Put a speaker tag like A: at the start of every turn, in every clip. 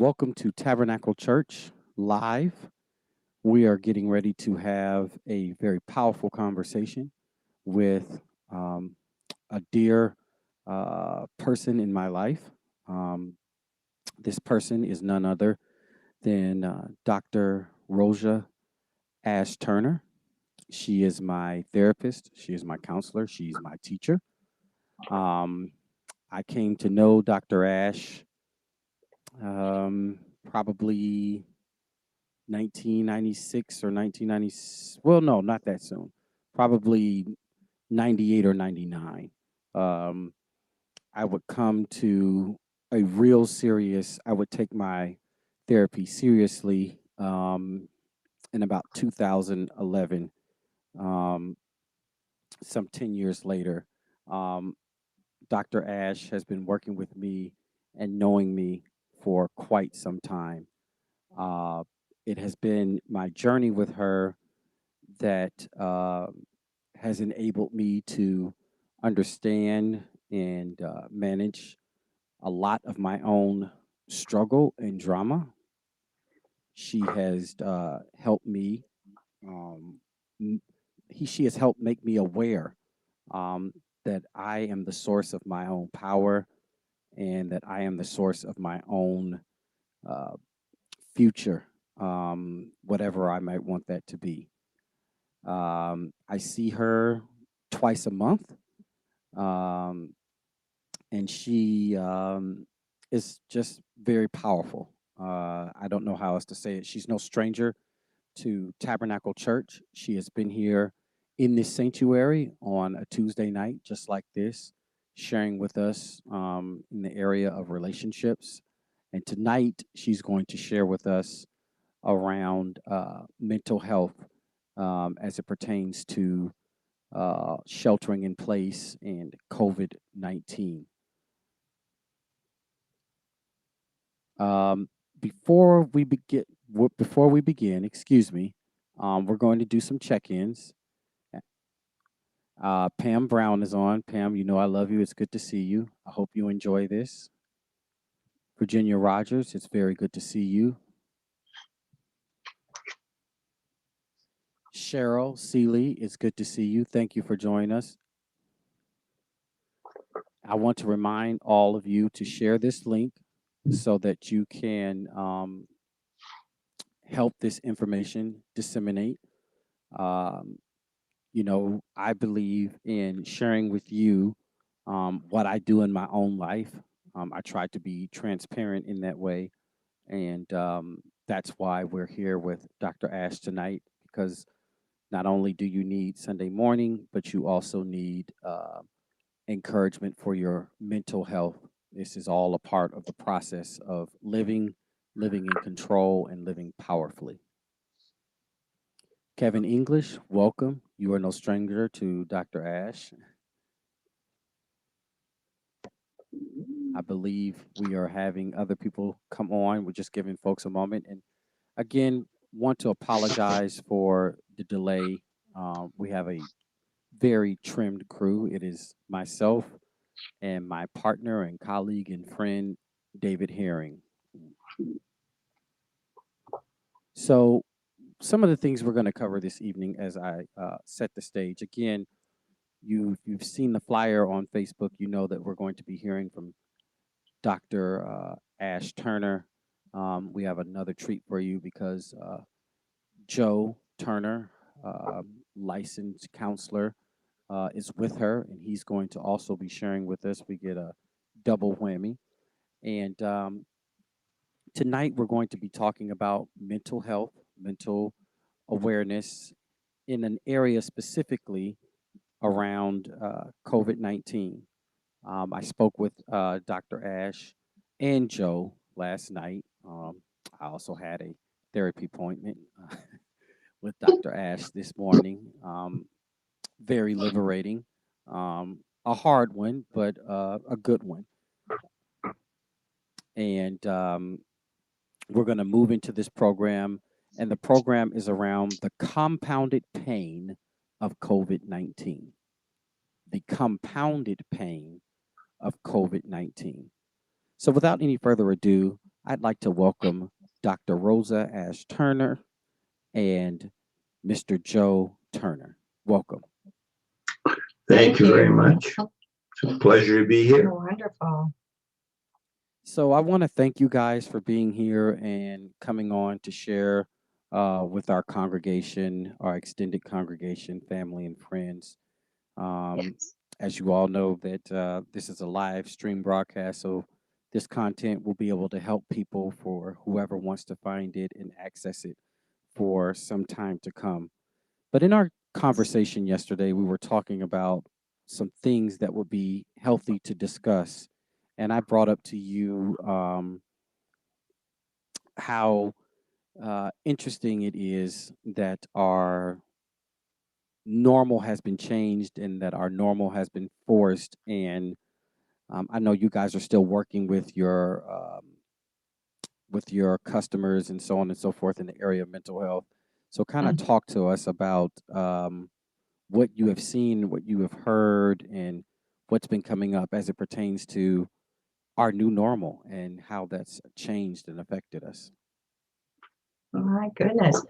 A: Welcome to Tabernacle Church Live. We are getting ready to have a very powerful conversation with um, a dear person in my life. Um, this person is none other than Dr. Rosa Ashe-Turner. She is my therapist, she is my counselor, she's my teacher. Um, I came to know Dr. Ashe probably 1996 or 1990. Well, no, not that soon. Probably 98 or 99. Um, I would come to a real serious, I would take my therapy seriously in about 2011, um, some 10 years later. Um, Dr. Ashe has been working with me and knowing me for quite some time. Uh, it has been my journey with her that has enabled me to understand and manage a lot of my own struggle and drama. She has helped me. Um, m- she has helped make me aware um, that I am the source of my own power and that I am the source of my own uh, future, whatever I might want that to be. I see her twice a month, um, and she is just very powerful. I don't know how else to say it. She's no stranger to Tabernacle Church. She has been here in this sanctuary on a Tuesday night, just like this, sharing with us in the area of relationships. And tonight, she's going to share with us around mental health as it pertains to sheltering in place and COVID-19. Um, before we begin, excuse me, we're going to do some check-ins. Pam Brown is on. Pam, you know I love you. It's good to see you. I hope you enjoy this. Virginia Rogers, it's very good to see you. Cheryl Seeley, it's good to see you. Thank you for joining us. I want to remind all of you to share this link so that you can help this information disseminate. Um, I believe in sharing with you what I do in my own life. I try to be transparent in that way. And that's why we're here with Dr. Ashe tonight, because not only do you need Sunday morning, but you also need encouragement for your mental health. This is all a part of the process of living in control, and living powerfully. Kevin English, welcome. You are no stranger to Dr. Ashe. I believe we are having other people come on. We're just giving folks a moment. And again, want to apologize for the delay. We have a very trimmed crew. It is myself and my partner and colleague and friend, David Herring. So, some of the things we're going to cover this evening as I set the stage. Again, you've seen the flyer on Facebook. You know that we're going to be hearing from Dr. Ashe-Turner. We have another treat for you because Joe Turner, licensed counselor, is with her, and he's going to also be sharing with us. We get a double whammy. And tonight we're going to be talking about mental health, mental awareness in an area specifically around COVID-19. I spoke with Dr. Ashe and Joe last night. I also had a therapy appointment with Dr. Ashe this morning. Very liberating. A hard one, but a good one. And we're going to move into this program. And the program is around the compounded pain of COVID-19. The compounded pain of COVID-19. So, without any further ado, I'd like to welcome Dr. Rosa Ashe-Turner and Mr. Joe Turner. Welcome.
B: Thank you very much. It's a pleasure to be here.
C: Wonderful.
A: So I want to thank you guys for being here and coming on to share with our congregation, our extended congregation, family, and friends. Um,
C: Yes.
A: as you all know, that this is a live stream broadcast, so this content will be able to help people for whoever wants to find it and access it for some time to come. But in our conversation yesterday, we were talking about some things that would be healthy to discuss. And I brought up to you how interesting it is that our normal has been changed and that our normal has been forced. And I know you guys are still working with your customers and so on and so forth in the area of mental health. So, kind of
C: Mm.
A: talk to us about what you have seen, what you have heard, and what's been coming up as it pertains to our new normal and how that's changed and affected us.
C: My goodness.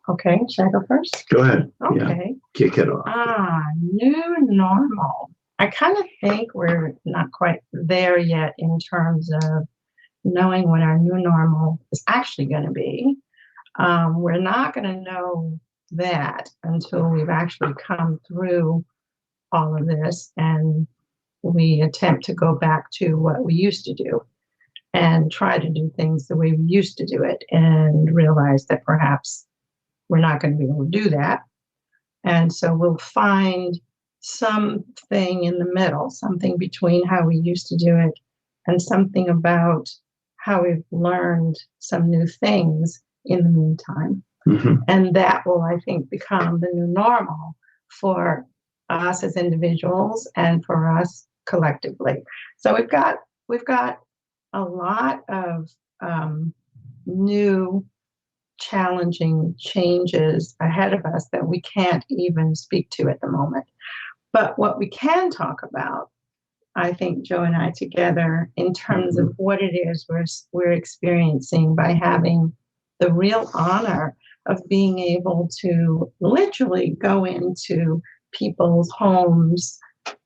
C: Okay, should I go first?
B: Go ahead. Yeah,
C: Okay.
B: kick it off.
C: New normal. I kind of think we're not quite there yet in terms of knowing what our new normal is actually going to be. We're not going to know that until we've actually come through all of this and we attempt to go back to what we used to do and try to do things the way we used to do it and realize that perhaps we're not going to be able to do that. And so we'll find something in the middle, something between how we used to do it and something about how we've learned some new things in the meantime.
B: Mhm.
C: And that will, I think, become the new normal for us as individuals and for us collectively. So we've got a lot of new challenging changes ahead of us that we can't even speak to at the moment. But what we can talk about, I think Joe and I together, in terms of what it is we're experiencing by having the real honor of being able to literally go into people's homes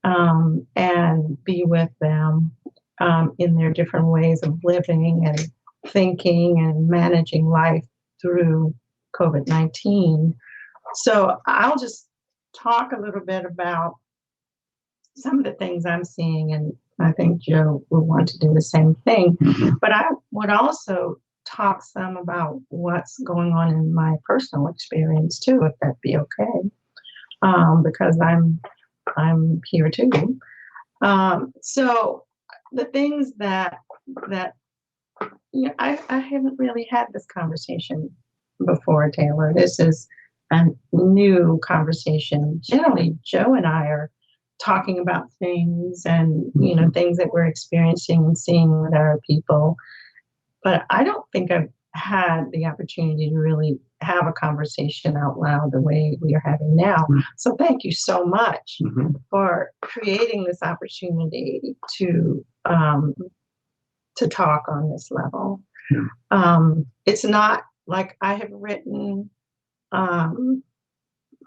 C: and be with them in their different ways of living and thinking and managing life through COVID-19. So I'll just talk a little bit about some of the things I'm seeing, and I think Joe will want to do the same thing.
B: Mhm.
C: But I would also talk some about what's going on in my personal experience too, if that'd be okay, because I'm here too. So the things that I haven't really had this conversation before, Taylor. This is a new conversation. Generally, Joe and I are talking about things and things that we're experiencing and seeing with our people. But I don't think I've had the opportunity to really have a conversation out loud the way we are having now. So thank you so much
B: Mhm.
C: for creating this opportunity to talk on this level. It's not like I have written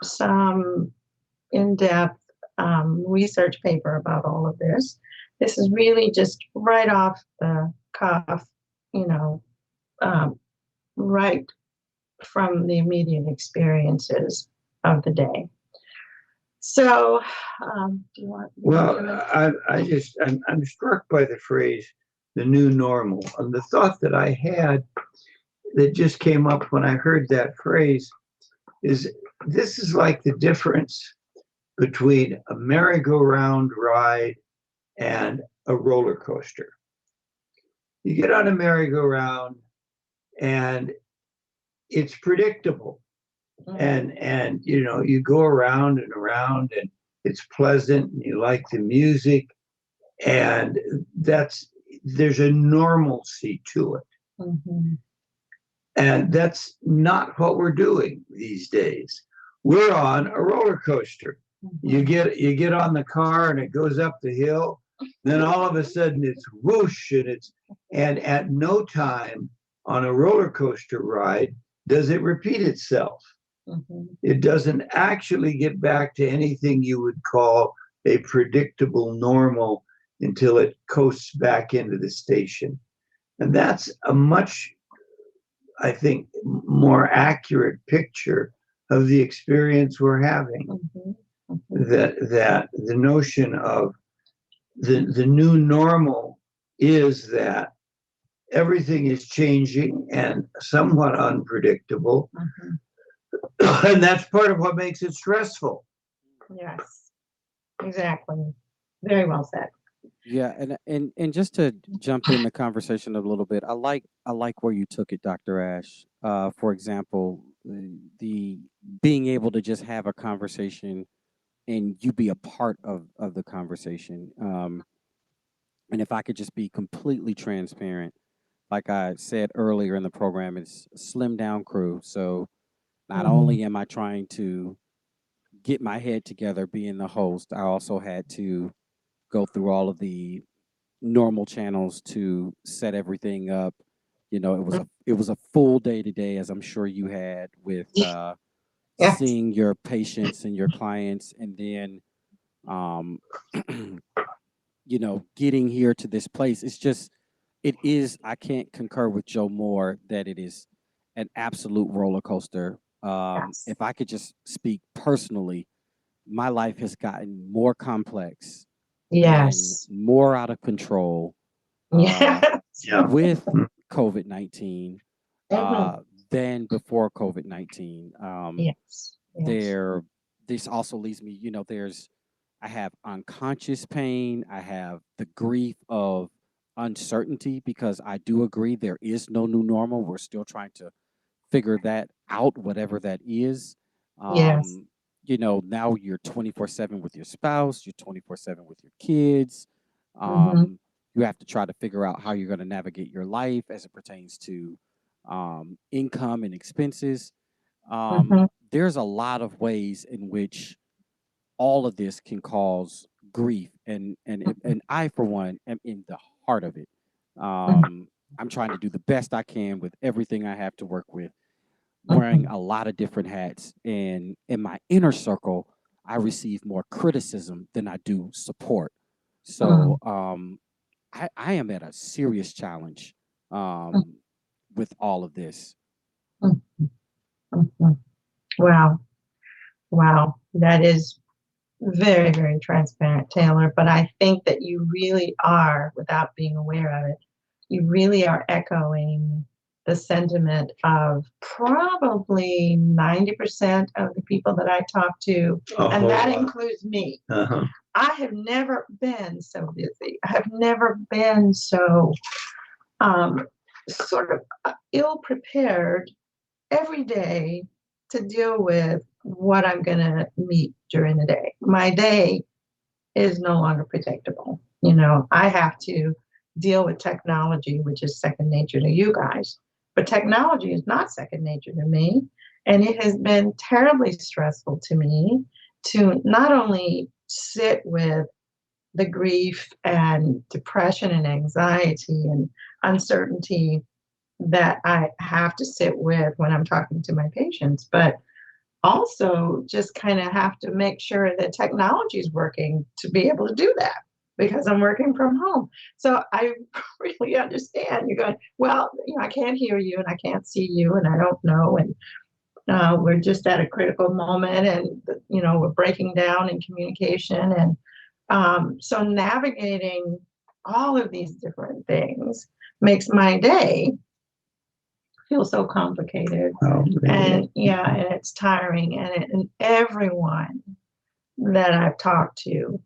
C: some in-depth research paper about all of this. This is really just right off the cuff, you know, um, right from the immediate experiences of the day. So, do you want?
B: Well, I'm struck by the phrase, the new normal. And the thought that I had that just came up when I heard that phrase is this is like the difference between a merry-go-round ride and a roller coaster. You get on a merry-go-round and it's predictable. And you go around and around and it's pleasant and you like the music and there's a normalcy to it.
C: Mhm.
B: And that's not what we're doing these days. We're on a roller coaster. You get on the car and it goes up the hill then all of a sudden it's whoosh, and at no time on a roller coaster ride does it repeat itself. It doesn't actually get back to anything you would call a predictable normal until it coasts back into the station. And that's a much, I think, more accurate picture of the experience we're having. That the notion of the new normal is that everything is changing and somewhat unpredictable. And that's part of what makes it stressful.
C: Yes, exactly. Very well said.
A: Yeah, and just to jump in the conversation a little bit, I like where you took it, Dr. Ash. For example, the being able to just have a conversation and you be a part of the conversation. And if I could just be completely transparent, like I said earlier in the program, it's a slim down crew. So not only am I trying to get my head together being the host, I also had to go through all of the normal channels to set everything up. You know, it was a full day today, as I'm sure you had with
C: Yes.
A: seeing your patients and your clients, and then um, you know, getting here to this place. It's just it is. I can't concur with Joe Moore that it is an absolute roller coaster.
C: Yes.
A: If I could just speak personally, my life has gotten more complex and
C: Yes.
A: more out of control
C: Yes.
B: Yeah.
A: with COVID-19
C: Mhm.
A: than before COVID-19.
C: Yes. Yes.
A: There, this also leads me, you know, I have unconscious pain. I have the grief of uncertainty because I do agree there is no new normal. We're still trying to figure that out, whatever that is.
C: Yes.
A: You know, now you're 24/7 with your spouse, you're 24/7 with your kids.
C: Mhm.
A: You have to try to figure out how you're going to navigate your life as it pertains to income and expenses.
C: Mhm.
A: There's a lot of ways in which all of this can cause grief, and I, for one, am in the heart of it.
C: Mhm.
A: I'm trying to do the best I can with everything I have to work with, wearing
C: Mhm.
A: a lot of different hats. And in my inner circle, I receive more criticism than I do support. So
C: Mhm.
A: I am at a serious challenge
C: Mhm.
A: with all of this.
C: Mhm. Mhm. Wow. Wow. That is very, very transparent, Taylor. But I think that you really are, without being aware of it, you really are echoing the sentiment of probably 90% of the people that I talk to, and that includes me. I have never been so busy. I have never been so um, sort of ill prepared every day to deal with what I'm going to meet during the day. My day is no longer predictable. You know, I have to deal with technology, which is second nature to you guys, but technology is not second nature to me. And it has been terribly stressful to me to not only sit with the grief and depression and anxiety and uncertainty that I have to sit with when I'm talking to my patients, but also just kind of have to make sure that technology is working to be able to do that because I'm working from home. So I really understand. You're going, well, you know, I can't hear you and I can't see you and I don't know. And we're just at a critical moment and, you know, we're breaking down in communication. And so navigating all of these different things makes my day feel so complicated. And yeah, and it's tiring. And everyone that I've talked to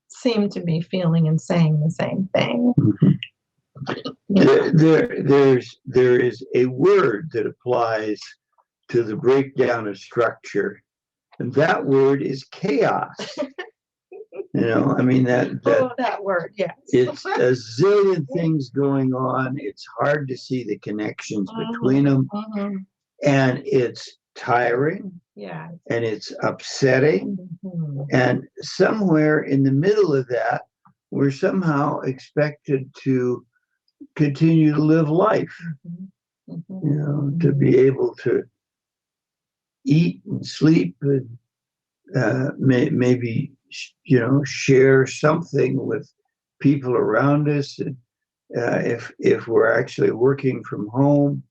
C: seem to be feeling and saying the same thing.
B: There is a word that applies to the breakdown of structure, and that word is chaos. You know, I mean
C: that word, yes.
B: It's a zillion things going on. It's hard to see the connections between them, and it's tiring.
C: Yeah.
B: And it's upsetting. And somewhere in the middle of that, we're somehow expected to continue to live life, to be able to eat and sleep and maybe, share something with people around us. And, if we're actually working from home,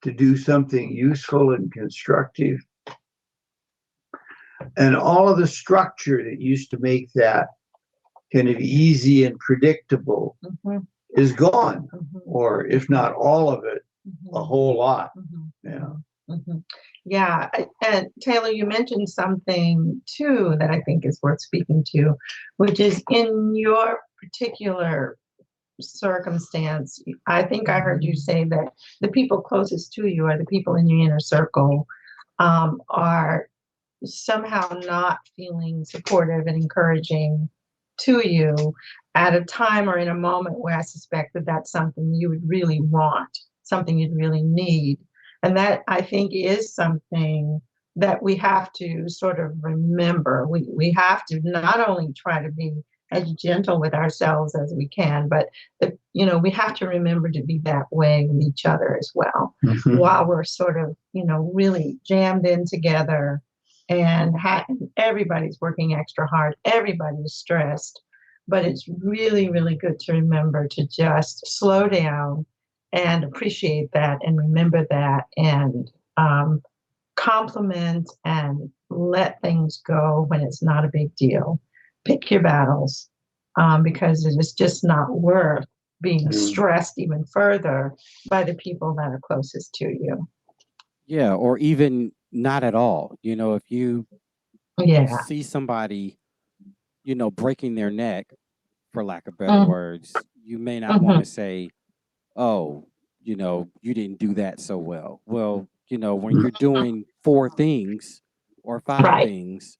B: to do something useful and constructive. And all of the structure that used to make that kind of easy and predictable is gone, or if not all of it, a whole lot.
C: Yeah, and Taylor, you mentioned something too that I think is worth speaking to, which is in your particular circumstance. I think I heard you say that the people closest to you, or the people in your inner circle, are somehow not feeling supportive and encouraging to you at a time or in a moment where I suspect that that's something you would really want, something you'd really need. And that, I think, is something that we have to sort of remember. We have to not only try to be as gentle with ourselves as we can, but we have to remember to be that way with each other as well, while we're sort of, really jammed in together, and everybody's working extra hard, everybody's stressed. But it's really, really good to remember to just slow down and appreciate that and remember that, and compliment and let things go when it's not a big deal. Pick your battles, because it is just not worth being stressed even further by the people that are closest to you.
A: Yeah, or even not at all. If you see somebody, breaking their neck, for lack of better words, you may not want to say, oh, you didn't do that so well. Well, when you're doing 4 things or 5 things,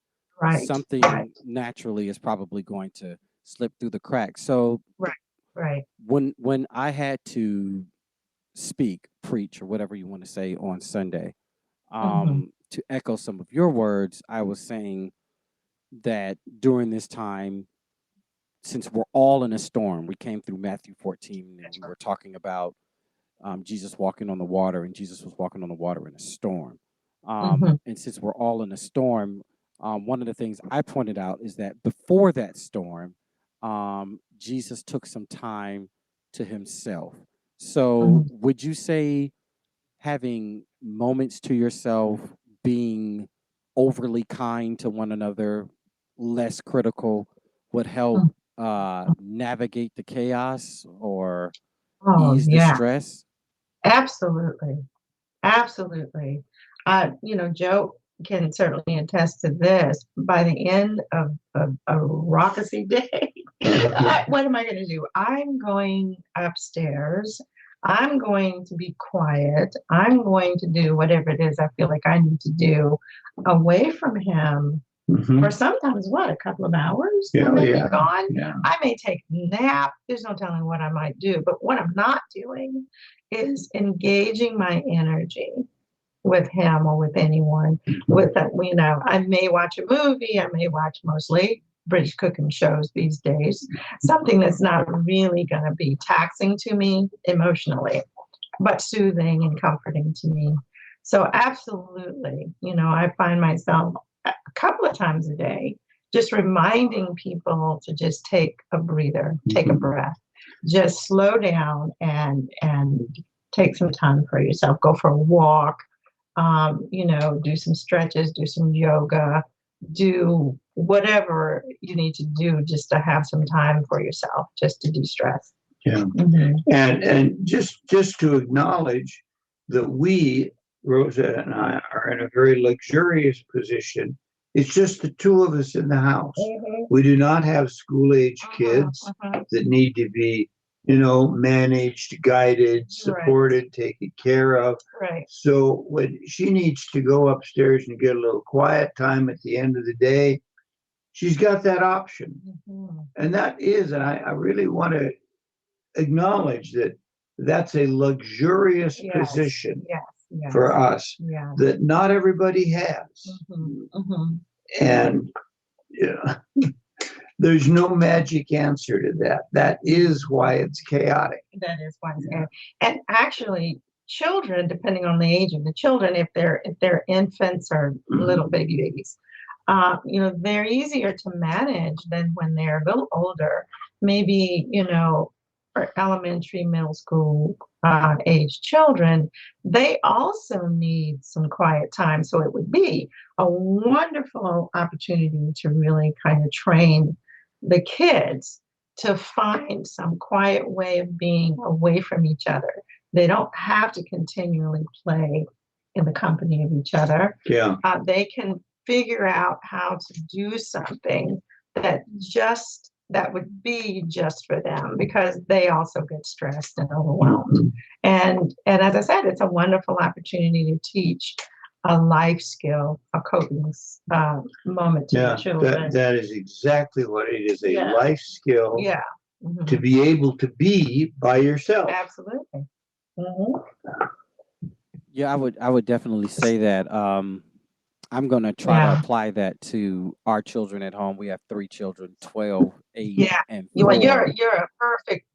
A: something naturally is probably going to slip through the cracks. So when I had to speak, preach, or whatever you want to say on Sunday, to echo some of your words, I was saying that during this time, since we're all in a storm, we came through Matthew 14, and we were talking about Jesus walking on the water, and Jesus was walking on the water in a storm. And since we're all in a storm, one of the things I pointed out is that before that storm, Jesus took some time to himself. So would you say having moments to yourself, being overly kind to one another, less critical, would help navigate the chaos or ease the stress?
C: Absolutely. Absolutely. Joe can certainly attest to this. By the end of a raucous day, what am I going to do? I'm going upstairs. I'm going to be quiet. I'm going to do whatever it is I feel like I need to do away from him for sometimes a couple of hours. I may be gone. I may take a nap. There's no telling what I might do. But what I'm not doing is engaging my energy with him or with anyone. I may watch a movie. I may watch mostly British cooking shows these days, something that's not really going to be taxing to me emotionally, but soothing and comforting to me. So absolutely, I find myself a couple of times a day just reminding people to just take a breather, take a breath, just slow down and take some time for yourself. Go for a walk, do some stretches, do some yoga, do whatever you need to do just to have some time for yourself, just to de-stress.
B: And just to acknowledge that we, Rosa and I, are in a very luxurious position. It's just the two of us in the house. We do not have school-age kids that need to be, managed, guided, supported, taken care of. So when she needs to go upstairs and get a little quiet time at the end of the day, she's got that option. And that is, and I really want to acknowledge that that's a luxurious position for us that not everybody has. And There's no magic answer to that. That is why it's chaotic.
C: That is why it's and actually children, depending on the age of the children, if they're infants or little babies, they're easier to manage than when they're a little older, maybe, for elementary, middle school age children. They also need some quiet time. So it would be a wonderful opportunity to really kind of train the kids to find some quiet way of being away from each other. They don't have to continually play in the company of each other.
B: Yeah.
C: They can figure out how to do something that would be just for them, because they also get stressed and overwhelmed. And as I said, it's a wonderful opportunity to teach a life skill, a coping moment to the children.
B: That is exactly what it is, a
C: Yeah.
B: life skill
C: Yeah.
B: to be able to be by yourself.
C: Absolutely. Mhm.
A: Yeah, I would definitely say that. I'm going to try to
C: Yeah.
A: apply that to our children at home. We have 3 children, 12, 8,
C: Yeah.
A: and
C: Well,
A: 4.
C: you're a perfect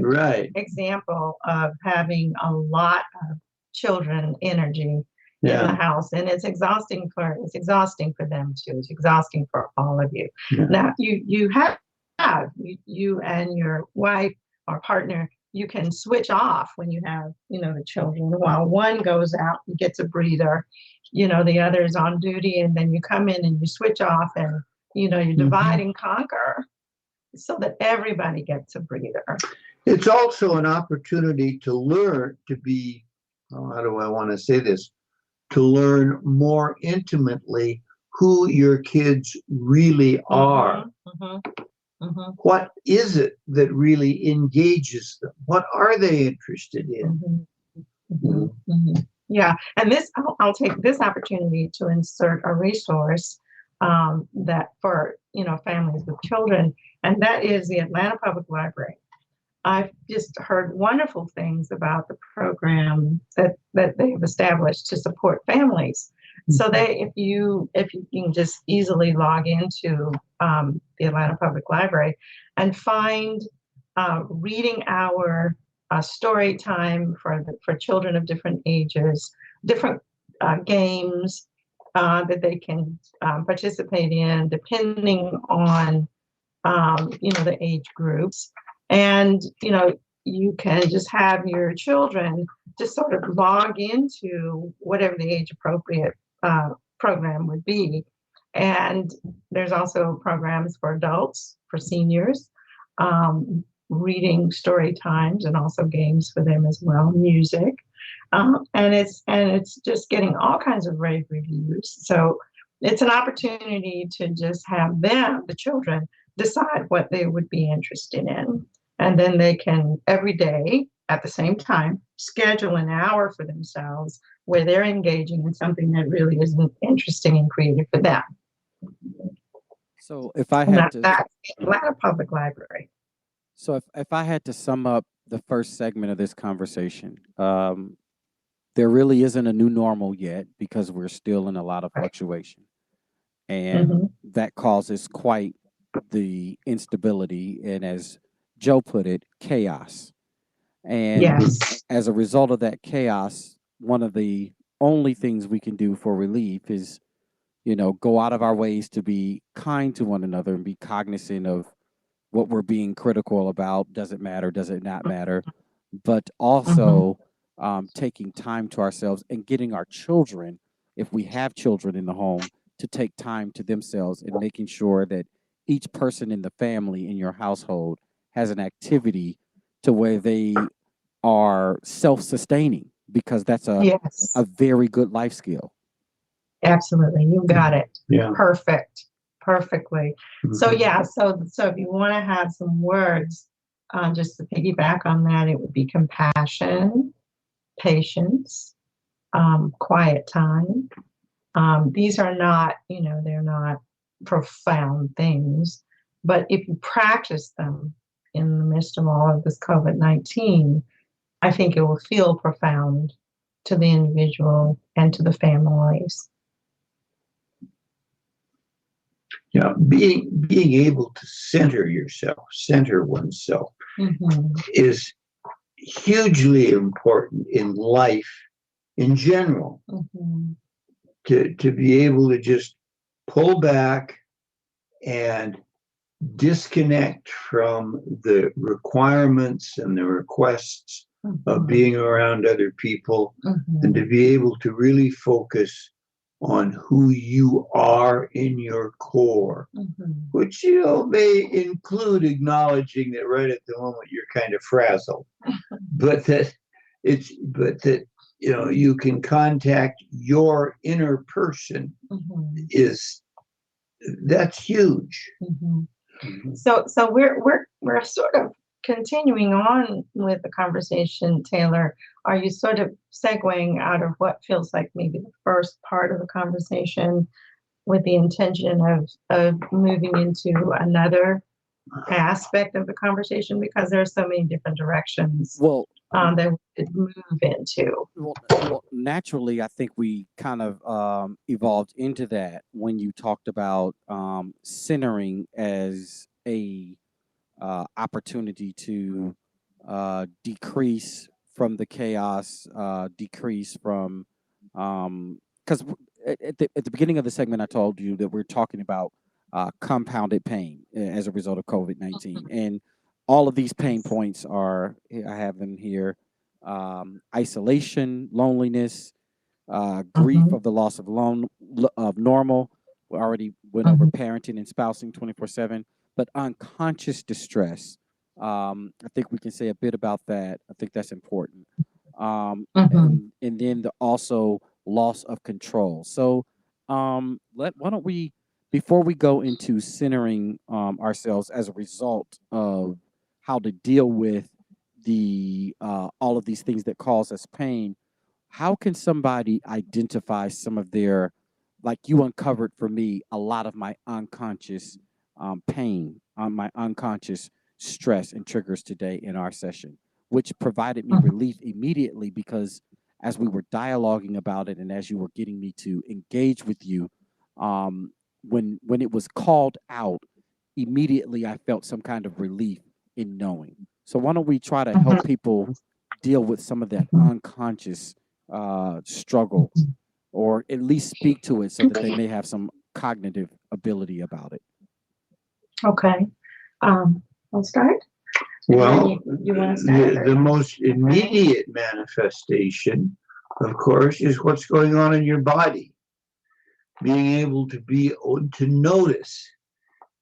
B: Right.
C: example of having a lot of children energy in the
B: Yeah.
C: house, and it's exhausting for them too. It's exhausting for all of you.
B: Yeah.
C: Now you and your wife or partner, you can switch off when you have the children, while one goes out and gets a breather, the other is on duty, and then you come in and you switch off, and you divide and conquer so that everybody gets a breather.
B: It's also an opportunity to learn to be, how do I want to say this? To learn more intimately who your kids really are. What is it that really engages them? What are they interested in?
C: Yeah, and I'll take this opportunity to insert a resource that for families with children, and that is the Atlanta Public Library. I've just heard wonderful things about the program that they've established to support families. So if you can just easily log into the Atlanta Public Library and find reading hour story time for children of different ages, different games that they can participate in depending on the age groups. And you can just have your children just sort of log into whatever the age appropriate program would be. And there's also programs for adults, for seniors, reading story times, and also games for them as well, music. And it's just getting all kinds of rave reviews. So it's an opportunity to just have them, the children, decide what they would be interested in. And then they can every day at the same time schedule an hour for themselves where they're engaging in something that really is interesting and creative for them.
A: So if I
C: And
A: had to
C: that's the Atlanta Public Library.
A: So if I had to sum up the first segment of this conversation, there really isn't a new normal yet because we're still in a lot of
C: Right.
A: fluctuation, and that causes quite the instability and, as Joe put it, chaos. And
C: Yes.
A: as a result of that chaos, one of the only things we can do for relief is, go out of our ways to be kind to one another and be cognizant of what we're being critical about. Does it matter? Does it not matter? But also taking time to ourselves and getting our children, if we have children in the home, to take time to themselves and making sure that each person in the family in your household has an activity to where they are self-sustaining, because that's
C: Yes.
A: a very good life skill.
C: Absolutely. You got it.
B: Yeah.
C: Perfect. Perfectly. So so if you want to have some words, just to piggyback on that, it would be compassion, patience, quiet time. These are not, they're not profound things, but if you practice them in the midst of all of this COVID-19, I think it will feel profound to the individual and to the families.
B: being able to center yourself, center oneself, is hugely important in life in general. To be able to just pull back and disconnect from the requirements and the requests of being around other people, and to be able to really focus on who you are in your core, which may include acknowledging that right at the moment you're kind of frazzled, but that you can contact your inner person. That's huge.
C: So we're sort of continuing on with the conversation, Taylor. Are you sort of segueing out of what feels like maybe the first part of the conversation with the intention of moving into another aspect of the conversation, because there are so many different directions that we could move into?
A: Well, naturally, I think we kind of evolved into that when you talked about centering as a opportunity to decrease from the chaos, decrease from because at the beginning of the segment, I told you that we're talking about compounded pain as a result of COVID-19, and all of these pain points are, I have them here: isolation, loneliness, grief of the loss of normal. We already went over parenting and spousing 24/7, but unconscious distress. I think we can say a bit about that. I think that's important. And then also loss of control. So why don't we, before we go into centering ourselves as a result of how to deal with the all of these things that cause us pain, how can somebody identify some of their, like you uncovered for me, a lot of my unconscious pain, on my unconscious stress and triggers today in our session, which provided me relief immediately, because as we were dialoguing about it and as you were getting me to engage with you, when it was called out, immediately I felt some kind of relief in knowing. So why don't we try to help people deal with some of that unconscious struggle, or at least speak to it so that they may have some cognitive ability about it.
C: Okay. I'll start.
B: Well,
C: you want to start?
B: The most immediate manifestation, of course, is what's going on in your body. Being able to notice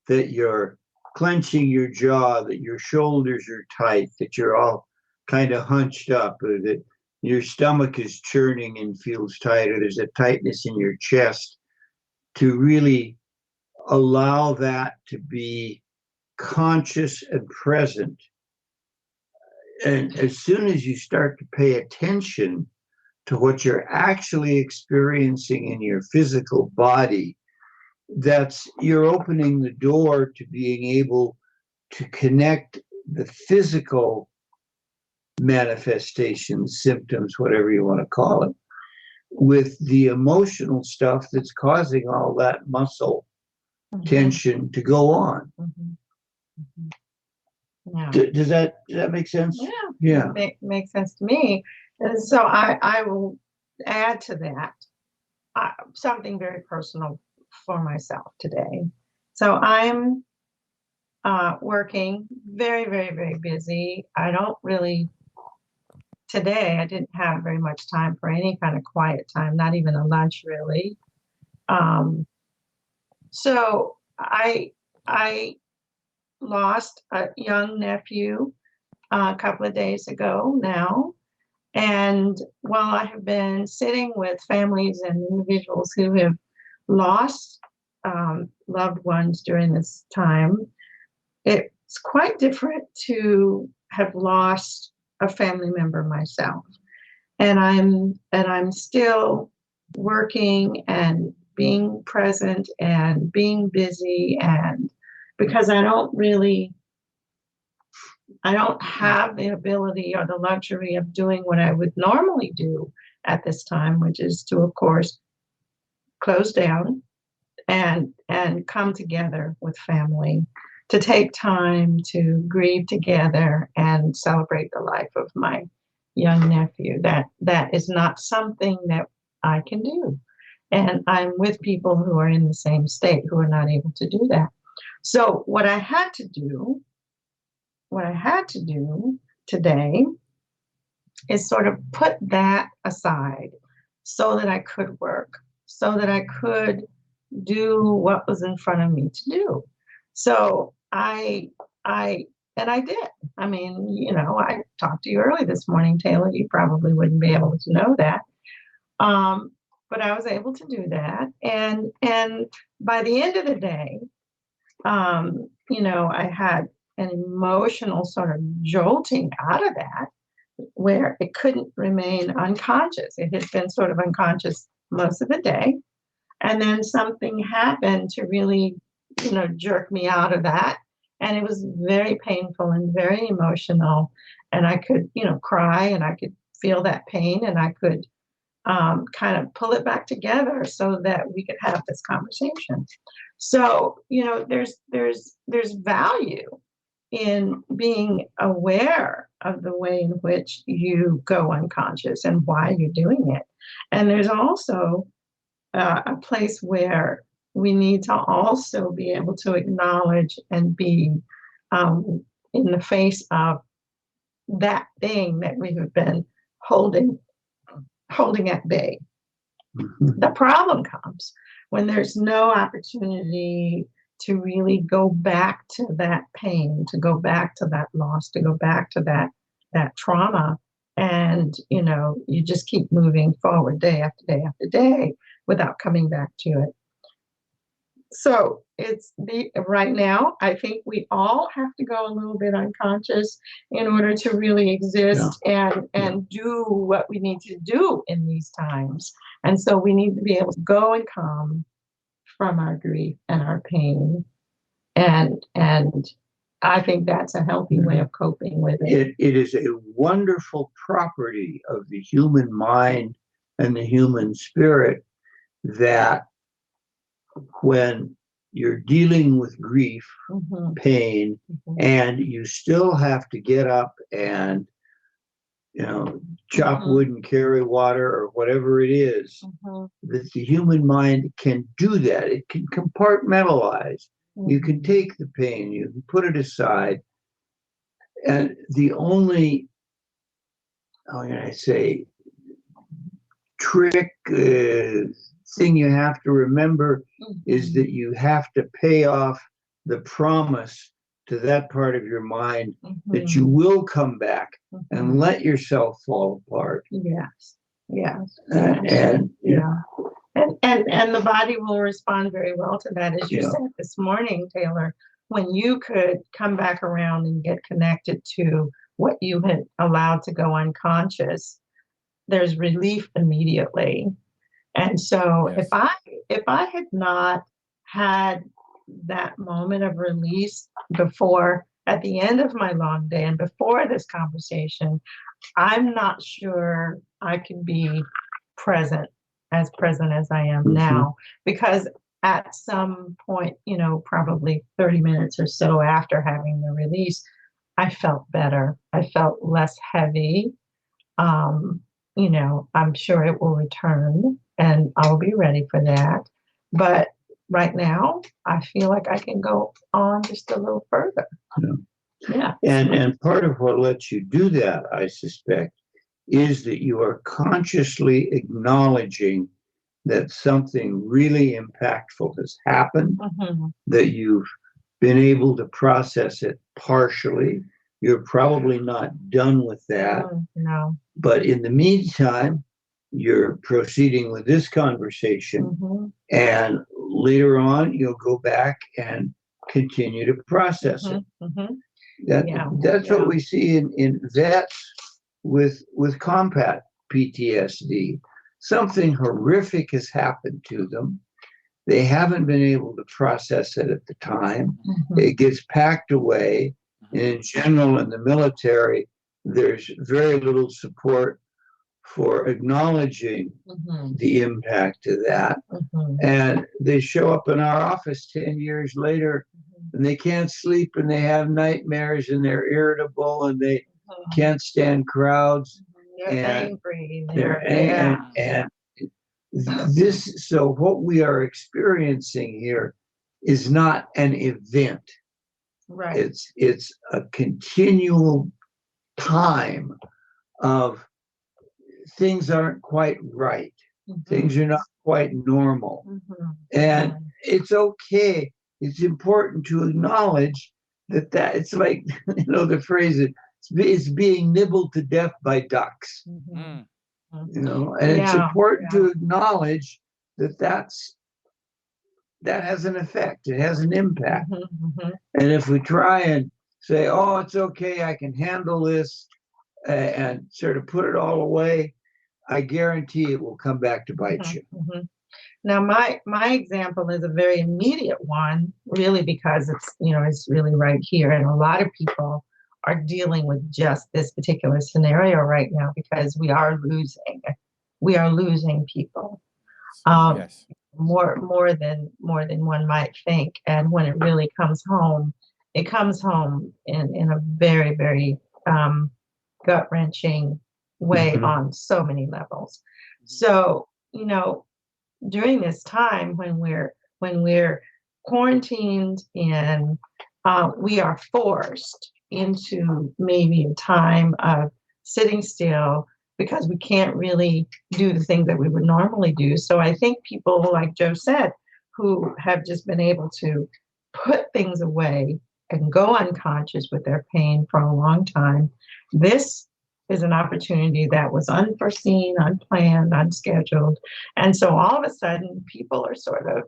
B: that you're clenching your jaw, that your shoulders are tight, that you're all kind of hunched up, or that your stomach is churning and feels tight, or there's a tightness in your chest, to really allow that to be conscious and present. And as soon as you start to pay attention to what you're actually experiencing in your physical body, you're opening the door to being able to connect the physical manifestations, symptoms, whatever you want to call it, with the emotional stuff that's causing all that muscle tension to go on.
C: Yeah.
B: Does that make sense?
C: Yeah. Makes sense to me. And so I will add to that something very personal for myself today. So I'm working very, very, very busy. Today I didn't have very much time for any kind of quiet time, not even a lunch really. So I lost a young nephew a couple of days ago now. And while I have been sitting with families and individuals who have lost loved ones during this time, it's quite different to have lost a family member myself. And I'm still working and being present and being busy, and because I don't have the ability or the luxury of doing what I would normally do at this time, which is to, of course, close down, and come together with family to take time to grieve together and celebrate the life of my young nephew. That is not something that I can do. And I'm with people who are in the same state who are not able to do that. So what I had to do today is sort of put that aside so that I could work, so that I could do what was in front of me to do. So and I did. I mean, I talked to you early this morning, Taylor. You probably wouldn't be able to know that. But I was able to do that. And by the end of the day, I had an emotional sort of jolting out of that where it couldn't remain unconscious. It had been sort of unconscious most of the day. And then something happened to really, jerk me out of that. And it was very painful and very emotional. And I could, cry, and I could feel that pain, and I could kind of pull it back together so that we could have this conversation. So, there's value in being aware of the way in which you go unconscious and why you're doing it. And there's also a place where we need to also be able to acknowledge and be in the face of that thing that we have been holding at bay.
B: Mhm.
C: The problem comes when there's no opportunity to really go back to that pain, to go back to that loss, to go back to that trauma. And, you just keep moving forward day after day after day without coming back to it. So right now, I think we all have to go a little bit unconscious in order to really exist and do what we need to do in these times. And so we need to be able to go and come from our grief and our pain. And I think that's a healthy way of coping with it.
B: It is a wonderful property of the human mind and the human spirit that when you're dealing with grief,
C: Mhm,
B: pain,
C: mhm,
B: and you still have to get up and chop
C: Mhm.
B: wood and carry water or whatever it is,
C: mhm,
B: that the human mind can do that. It can compartmentalize. You can
C: mhm.
B: take the pain, you can put it aside. And the only, how can I say, trick thing you have to remember is that you have to pay off the promise to that part of your mind that you will come back and let yourself fall apart.
C: Yes. Yes.
B: And
C: Yeah. And the body will respond very well to that, as you said this morning, Taylor, when you could come back around and get connected to what you had allowed to go unconscious, there's relief immediately. And so
A: Yes.
C: if I had not had that moment of release before, at the end of my long day and before this conversation, I'm not sure I could be present as I am now, because at some point, probably 30 minutes or so after having the release, I felt better. I felt less heavy. Um, I'm sure it will return and I'll be ready for that. But right now, I feel like I can go on just a little further. Yeah.
B: And part of what lets you do that, I suspect, is that you are consciously acknowledging that something really impactful has happened,
C: Mhm.
B: that you've been able to process it partially. You're probably not done with that.
C: No.
B: But in the meantime, you're proceeding with this conversation.
C: Mhm.
B: And later on, you'll go back and continue to process it.
C: Mhm.
B: That's what we see in vets with combat PTSD. Something horrific has happened to them. They haven't been able to process it at the time. It gets packed away. And in general, in the military, there's very little support for acknowledging
C: Mhm.
B: the impact of that.
C: Mhm.
B: And they show up in our office 10 years later and they can't sleep and they have nightmares and they're irritable and they
C: Mhm.
B: can't stand crowds
C: They're
B: and
C: angry.
B: they're
C: Yeah.
B: and this, so what we are experiencing here is not an event.
C: Right.
B: It's a continual time of things aren't quite right.
C: Mhm.
B: Things are not quite normal.
C: Mhm.
B: And
C: Mhm.
B: it's okay. It's important to acknowledge that it's like, the phrase, it's being nibbled to death by ducks,
C: Mhm.
B: and it's
C: Yeah.
B: important to acknowledge that has an effect. It has an impact.
C: Mhm. Mhm.
B: And if we try and say, oh, it's okay, I can handle this, and sort of put it all away, I guarantee it will come back to bite you.
C: Mhm. Now, my example is a very immediate one, really, because it's really right here, and a lot of people are dealing with just this particular scenario right now because we are losing people, um,
A: Yes.
C: more than one might think, and when it really comes home, it comes home in a very, very gut wrenching way
B: Mhm.
C: on so many levels. So, during this time when we're quarantined and we are forced into maybe a time of sitting still because we can't really do the things that we would normally do. So I think people, like Joe said, who have just been able to put things away and go unconscious with their pain for a long time, this is an opportunity that was unforeseen, unplanned, unscheduled. And so all of a sudden, people are sort of,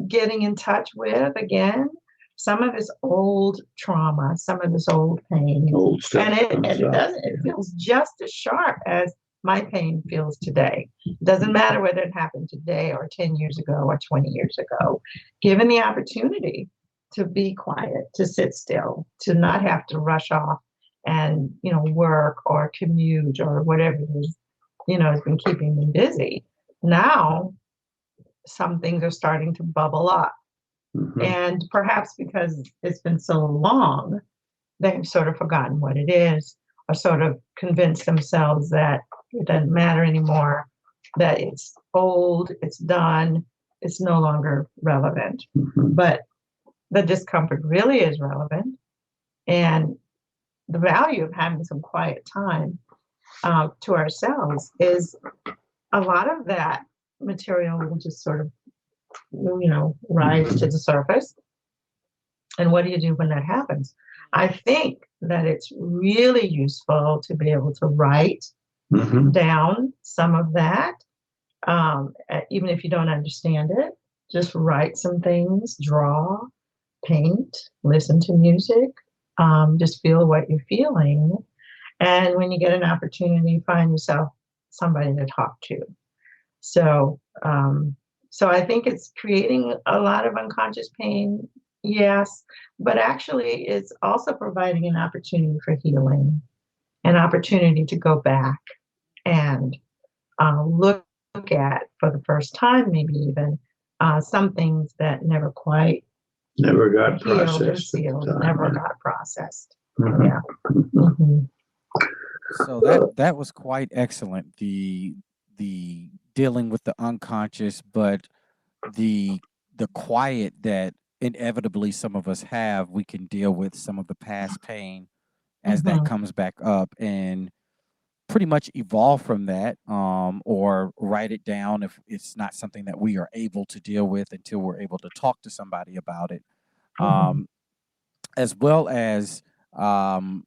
C: getting in touch with again some of this old trauma, some of this old pain.
B: Old stuff
C: And it
B: comes up.
C: doesn't, it feels just as sharp as my pain feels today. It doesn't matter whether it happened today or 10 years ago or 20 years ago. Given the opportunity to be quiet, to sit still, to not have to rush off and work or commute or whatever it is, has been keeping me busy. Now some things are starting to bubble up.
B: Mhm.
C: And perhaps because it's been so long, they've sort of forgotten what it is, or sort of convinced themselves that it doesn't matter anymore, that it's old, it's done, it's no longer relevant.
B: Mhm.
C: But the discomfort really is relevant. And the value of having some quiet time to ourselves is a lot of that material will just sort of, rise to the surface. And what do you do when that happens? I think that it's really useful to be able to write
B: Mhm.
C: down some of that, even if you don't understand it. Just write some things, draw, paint, listen to music, just feel what you're feeling. And when you get an opportunity, find yourself somebody to talk to. So, so I think it's creating a lot of unconscious pain, yes, but actually it's also providing an opportunity for healing, an opportunity to go back and look at for the first time, maybe even some things that never quite
B: Never got
C: healed or
B: processed at the
C: sealed,
B: time.
C: never got processed.
B: Mhm.
C: Yeah. Mhm.
A: So that was quite excellent. The dealing with the unconscious, but the the quiet that inevitably some of us have, we can deal with some of the past pain as that
C: Mhm.
A: comes back up and pretty much evolve from that, or write it down if it's not something that we are able to deal with until we're able to talk to somebody about it.
C: Mhm.
A: Um, as well as, um,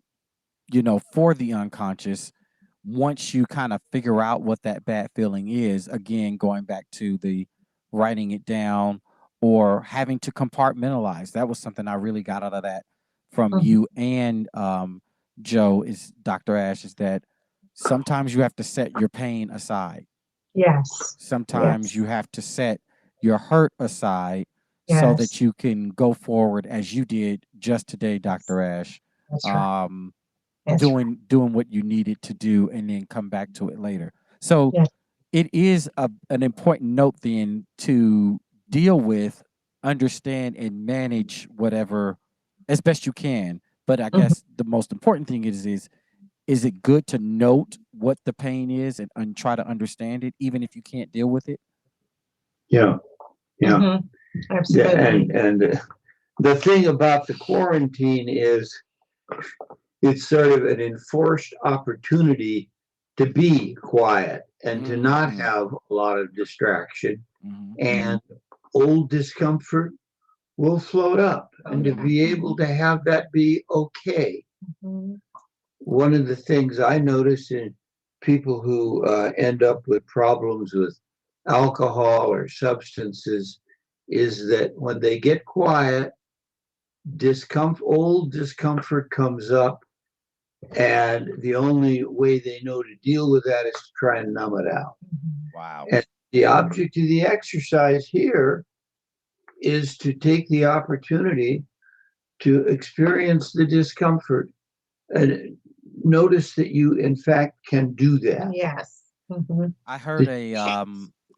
A: for the unconscious, once you kind of figure out what that bad feeling is, again, going back to the writing it down or having to compartmentalize, that was something I really got out of that from
C: Mhm.
A: you and Joe, is Dr. Ash, is that sometimes you have to set your pain aside.
C: Yes.
A: Sometimes
C: Yes.
A: you have to set your hurt aside so that
C: Yes.
A: you can go forward as you did just today, Dr. Ash.
C: That's right.
A: Um,
C: That's right.
A: doing what you needed to do and then come back to it later. So
C: Yes.
A: it is an important note then to deal with, understand, and manage whatever as best you can. But I
C: Mhm.
A: guess the most important thing is it good to note what the pain is and try to understand it, even if you can't deal with it?
B: Yeah, yeah.
C: Mhm.
B: Yeah,
C: Absolutely.
B: and the thing about the quarantine is it's sort of an enforced opportunity to be quiet and to not
A: Mm-hmm.
B: have a lot of distraction.
A: Mm-hmm.
B: And old discomfort will float up,
C: Oh,
B: and to
C: yeah.
B: be able to have that be okay.
C: Mhm.
B: One of the things I notice in people who end up with problems with alcohol or substances is that when they get quiet, old discomfort comes up, and the only way they know to deal with that is to try and numb it out.
C: Mhm.
A: Wow.
B: And the object of the exercise here is to take the opportunity to experience the discomfort and notice that you, in fact, can do that.
C: Yes. Mhm.
A: I heard
B: The-
A: a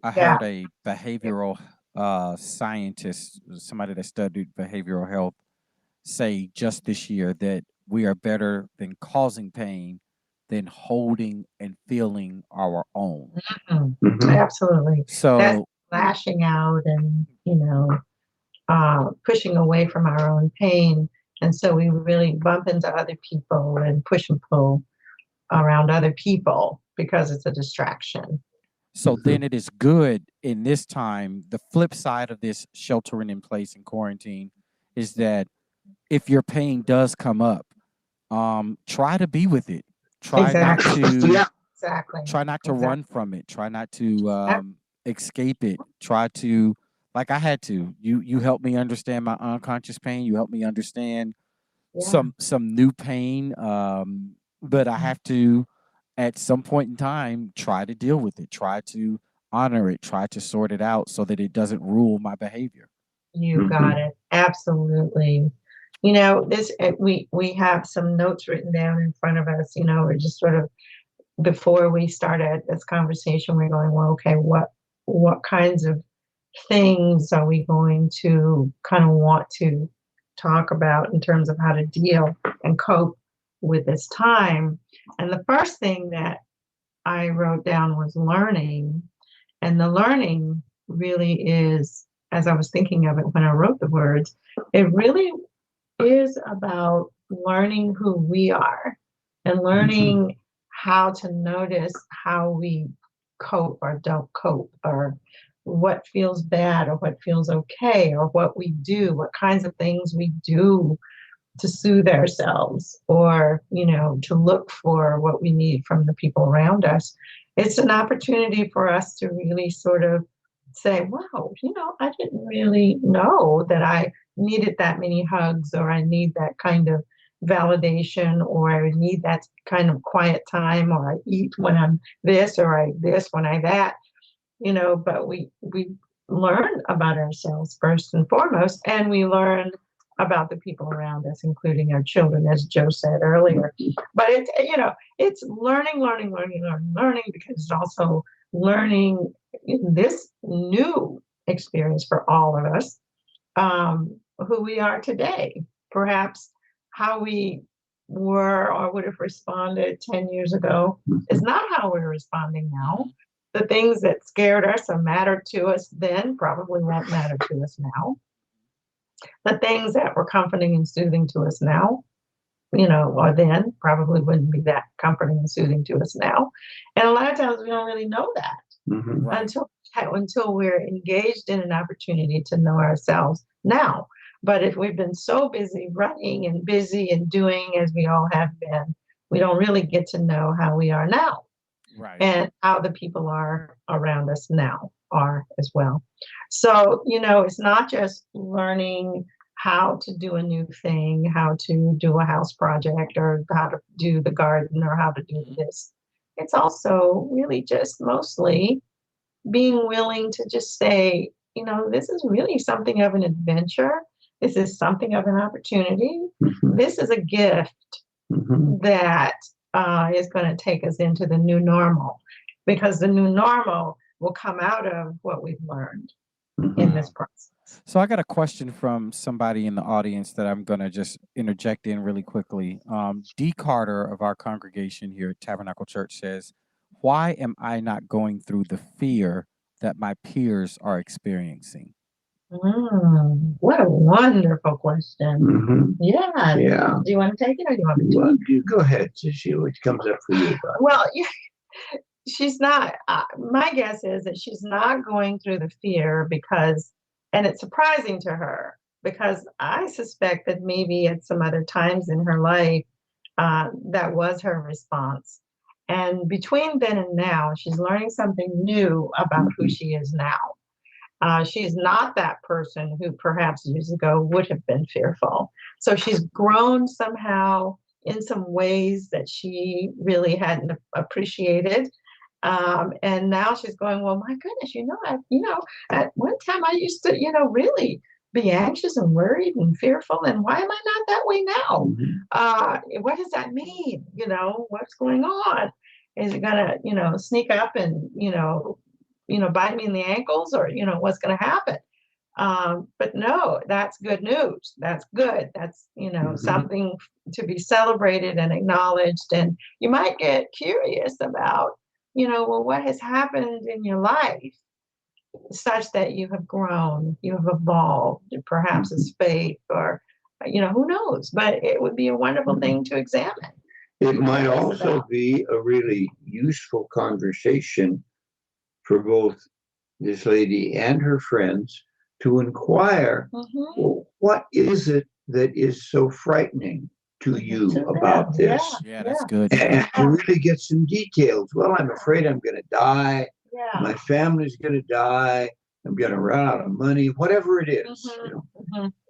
A: I
C: Yeah.
A: heard a behavioral scientist, somebody that studied behavioral health, say just this year that we are better than causing pain than holding and feeling our own.
C: Mhm.
B: Mhm.
C: Absolutely. That's
A: So,
C: lashing out and, pushing away from our own pain. And so we really bump into other people and push and pull around other people because it's a distraction.
A: so
B: Mhm.
A: then it is good in this time. The flip side of this sheltering in place and quarantine is that if your pain does come up, try to be with it. Try not
C: Exactly.
A: to
B: Yeah.
C: Exactly.
A: try not to
C: Exactly.
A: run from it. Try not to
C: Yep.
A: escape it. Try to, like I had to. You helped me understand my unconscious pain. You helped me understand
C: Yeah.
A: some new pain. But I have to, at some point in time, try to deal with it. Try to honor it. Try to sort it out so that it doesn't rule my behavior.
C: You got
B: Mhm.
C: it. Absolutely. This we have some notes written down in front of us. We're just sort of before we started this conversation, we're going, well, okay, what kinds of things are we going to kind of want to talk about in terms of how to deal and cope with this time? And the first thing that I wrote down was learning. And the learning really is, as I was thinking of it when I wrote the words, it really is about learning who we are and
B: Mhm.
C: learning how to notice how we cope or don't cope, or what feels bad or what feels okay, or what we do, what kinds of things we do to soothe ourselves, or to look for what we need from the people around us. It's an opportunity for us to really sort of say, wow, I didn't really know that I needed that many hugs, or I need that kind of validation, or I need that kind of quiet time, or I eat when I'm this, or I this when I that. But we learn about ourselves first and foremost, and we learn about the people around us, including our children, as Joe said earlier. But it's learning, learning, learning, learning, learning, because it's also learning in this new experience for all of us, who we are today. Perhaps how we were or would have responded 10 years ago is not how we're responding now.
A: Mm-hmm.
C: The things that scared us or mattered to us then probably won't matter to us now. The things that were comforting and soothing to us now, or then, probably wouldn't be that comforting and soothing to us now. And a lot of times we don't really know that
B: Mhm.
A: Right.
C: until we're engaged in an opportunity to know ourselves now. But if we've been so busy running and busy and doing as we all have been, we don't really get to know how we are now,
A: Right.
C: and how the people are around us now are as well. So, it's not just learning how to do a new thing, how to do a house project, or how to do the garden, or how to do
A: Mm-hmm.
C: this. It's also really just mostly being willing to just say, this is really something of an adventure. This is something of an opportunity.
B: Mhm.
C: This is a gift. that is going to take us into the new normal, because the new normal will come out of what we've learned in this process.
A: So I got a question from somebody in the audience that I'm going to just interject in really quickly. D. Carter of our congregation here at Tabernacle Church says, "Why am I not going through the fear that my peers are experiencing?"
C: What a wonderful question. Yeah.
B: Yeah.
C: Do you want to take it, or do you want me to?
B: Well, you go ahead. Just see what comes up for you.
C: Well, she's not. My guess is that she's not going through the fear because, and it's surprising to her, because I suspect that maybe at some other times in her life, that was her response. And between then and now, she's learning something new about who she is now. She's not that person who perhaps years ago would have been fearful. So she's grown somehow in some ways that she really hadn't appreciated. And now she's going, well, my goodness, at one time I used to, really be anxious and worried and fearful. And why am I not that way now? What does that mean? What's going on? Is it gonna, sneak up and, bite me in the ankles, or, what's going to happen? But no, that's good news. That's good. That's, something to be celebrated and acknowledged. And you might get curious about, well, what has happened in your life such that you have grown, you have evolved, perhaps as faith, or, who knows? But it would be a wonderful thing to examine.
B: It might also be a really useful conversation for both this lady and her friends to inquire, well, what is it that is so frightening to you about this?
A: Yeah, that's good.
B: And to really get some details. Well, I'm afraid I'm going to die.
C: Yeah.
B: My family's going to die. I'm going to run out of money, whatever it is.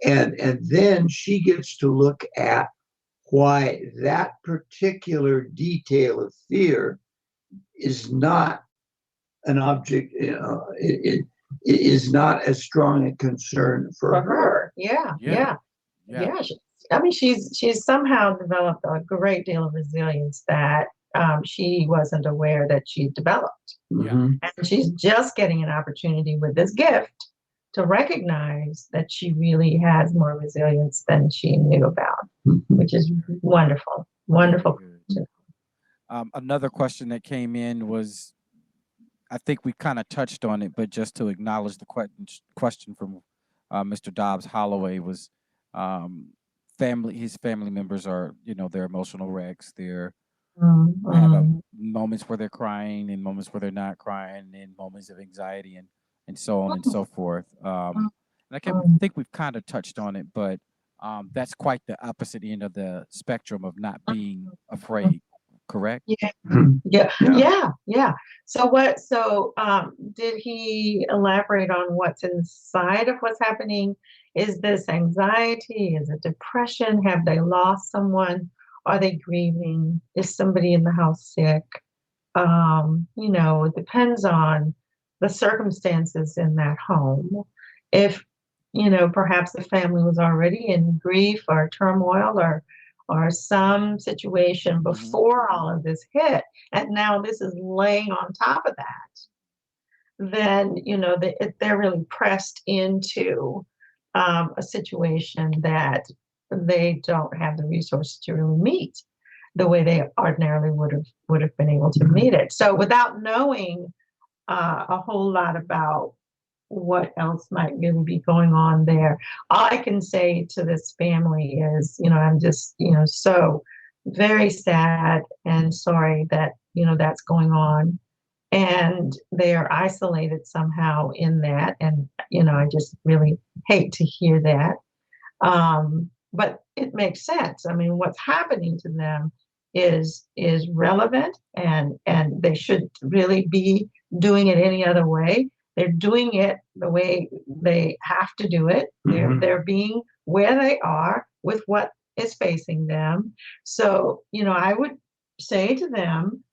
B: And then she gets to look at why that particular detail of fear is not an object, it is not as strong a concern for her.
C: Yeah. She's somehow developed a great deal of resilience that she wasn't aware that she developed. And she's just getting an opportunity with this gift to recognize that she really has more resilience than she knew about, which is wonderful. Wonderful.
A: Another question that came in was, I think we kind of touched on it, but just to acknowledge the question from Mr. Dobbs Holloway was, his family members are, they're emotional wrecks. They're have moments where they're crying and moments where they're not crying, and moments of anxiety and so on and so forth. And I think we've kind of touched on it, but that's quite the opposite end of the spectrum of not being afraid. Correct?
C: Yeah. So did he elaborate on what's inside of what's happening? Is this anxiety? Is it depression? Have they lost someone? Are they grieving? Is somebody in the house sick? It depends on the circumstances in that home. If, perhaps the family was already in grief or turmoil or some situation before all of this hit, and now this is laying on top of that, then, they're really pressed into a situation that they don't have the resources to really meet the way they ordinarily would have been able to meet it. So without knowing a whole lot about what else might really be going on there, all I can say to this family is, I'm just, so very sad and sorry that, that's going on, and they are isolated somehow in that. And, I just really hate to hear that. But it makes sense. I mean, what's happening to them is relevant, and they shouldn't really be doing it any other way. They're doing it the way they have to do it. They're being where they are with what is facing them. So, I would say to them,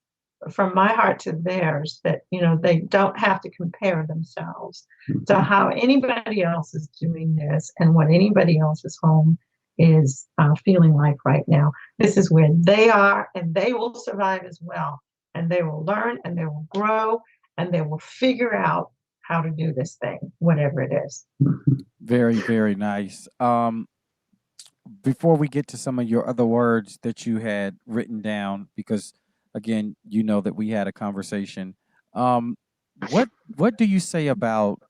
C: from my heart to theirs, that, they don't have to compare themselves to how anybody else is doing this and what anybody else's home is feeling like right now. This is where they are, and they will survive as well. And they will learn, and they will grow, and they will figure out how to do this thing, whatever it is.
A: Very, very nice. Before we get to some of your other words that you had written down, because again, you know that we had a conversation. Um, what do you say about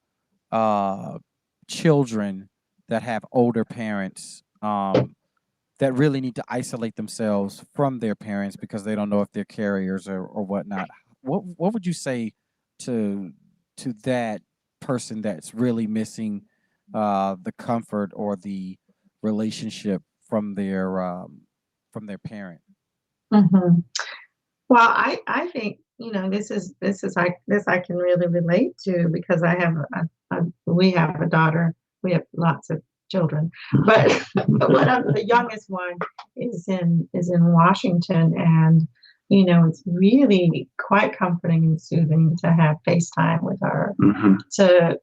A: uh, children that have older parents that really need to isolate themselves from their parents because they don't know if they're carriers or whatnot? What would you say to that person that's really missing the comfort or the relationship from their parent?
C: Mhm. Well, I think, this I can really relate to because I have we have a daughter. We have lots of children, but one of the youngest one is in Washington, and it's really quite comforting and soothing to have FaceTime with her, to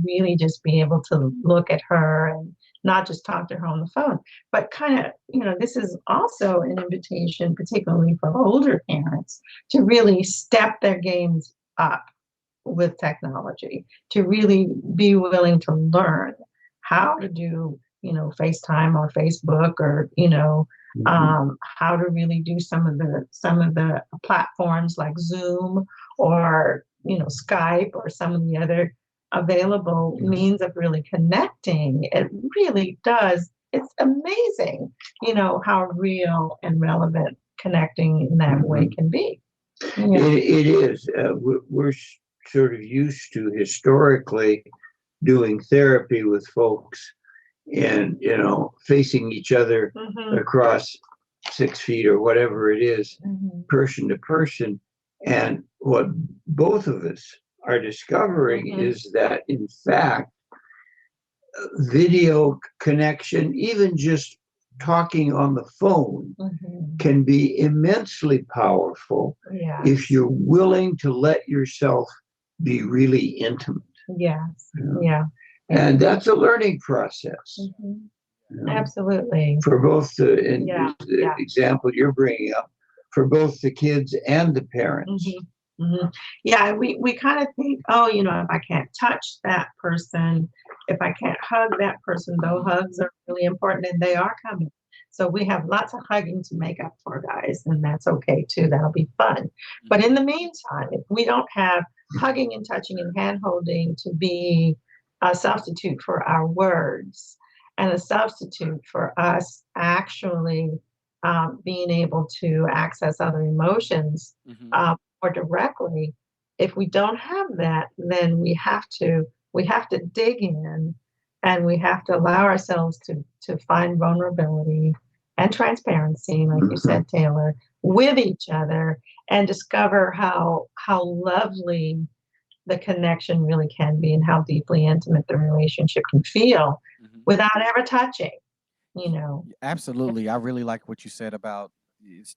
C: really just be able to look at her and not just talk to her on the phone, but kind of, this is also an invitation, particularly for older parents, to really step their games up with technology, to really be willing to learn how to do, FaceTime or Facebook, or, how to really do some of the platforms like Zoom, or, Skype, or some of the other available means of really connecting. It really does. It's amazing, how real and relevant connecting in that way can be. Yeah.
B: It is. We're sort of used to historically doing therapy with folks and, facing each other across 6 feet or whatever it is, person to person. And what both of us are discovering is that, in fact, video connection, even just talking on the phone, can be immensely powerful
C: Yeah.
B: if you're willing to let yourself be really intimate.
C: Yes.
B: you know.
C: Yeah.
B: And that's a learning process.
C: Absolutely.
B: For both the
C: Yeah.
B: example you're bringing up, for both the kids and the parents.
C: Yeah, we kind of think, oh, if I can't touch that person, if I can't hug that person, though hugs are really important, and they are coming. So we have lots of hugging to make up for, guys, and that's okay too. That'll be fun. But in the meantime, if we don't have hugging and touching and hand holding to be a substitute for our words, and a substitute for us actually being able to access other emotions more directly, if we don't have that, then we have to dig in, and we have to allow ourselves to find vulnerability and transparency, like you said, Taylor, with each other, and discover how lovely the connection really can be, and how deeply intimate the relationship can feel without ever touching.
A: Absolutely. I really like what you said about it's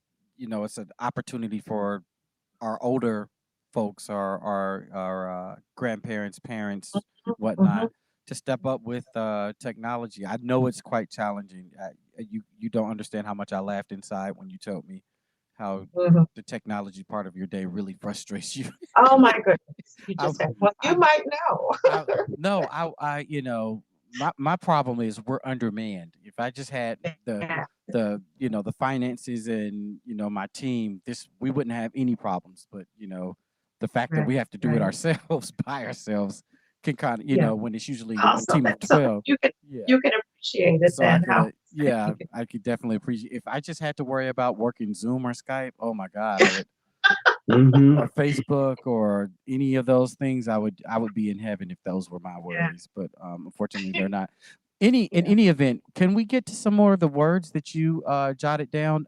A: an opportunity for our older folks, our grandparents, parents, whatnot, to step up with technology. I know it's quite challenging. You don't understand how much I laughed inside when you told me how
C: Mhm.
A: the technology part of your day really frustrates you.
C: Oh my goodness. You
A: I,
C: just said, well, you
A: I,
C: might know.
A: I, no, my problem is we're undermanned. If I just had
C: Yeah,
A: the finances and my team, this we wouldn't have any problems. But the fact that
C: right,
A: we have to do it
C: right.
A: ourselves by ourselves can kind of
C: Yeah.
A: when it's usually a
C: Awesome.
A: team of
C: So
A: 12.
C: you can
A: Yeah.
C: you can appreciate it
A: So I
C: then.
A: could,
C: How
A: yeah, I could definitely appreciate if I just had to worry about working Zoom or Skype. Oh my God, I would, or Facebook or any of those things. I would be in heaven if those were my
C: yeah,
A: worries. But unfortunately, they're not. In
C: yeah.
A: any event, can we get to some more of the words that you jotted down?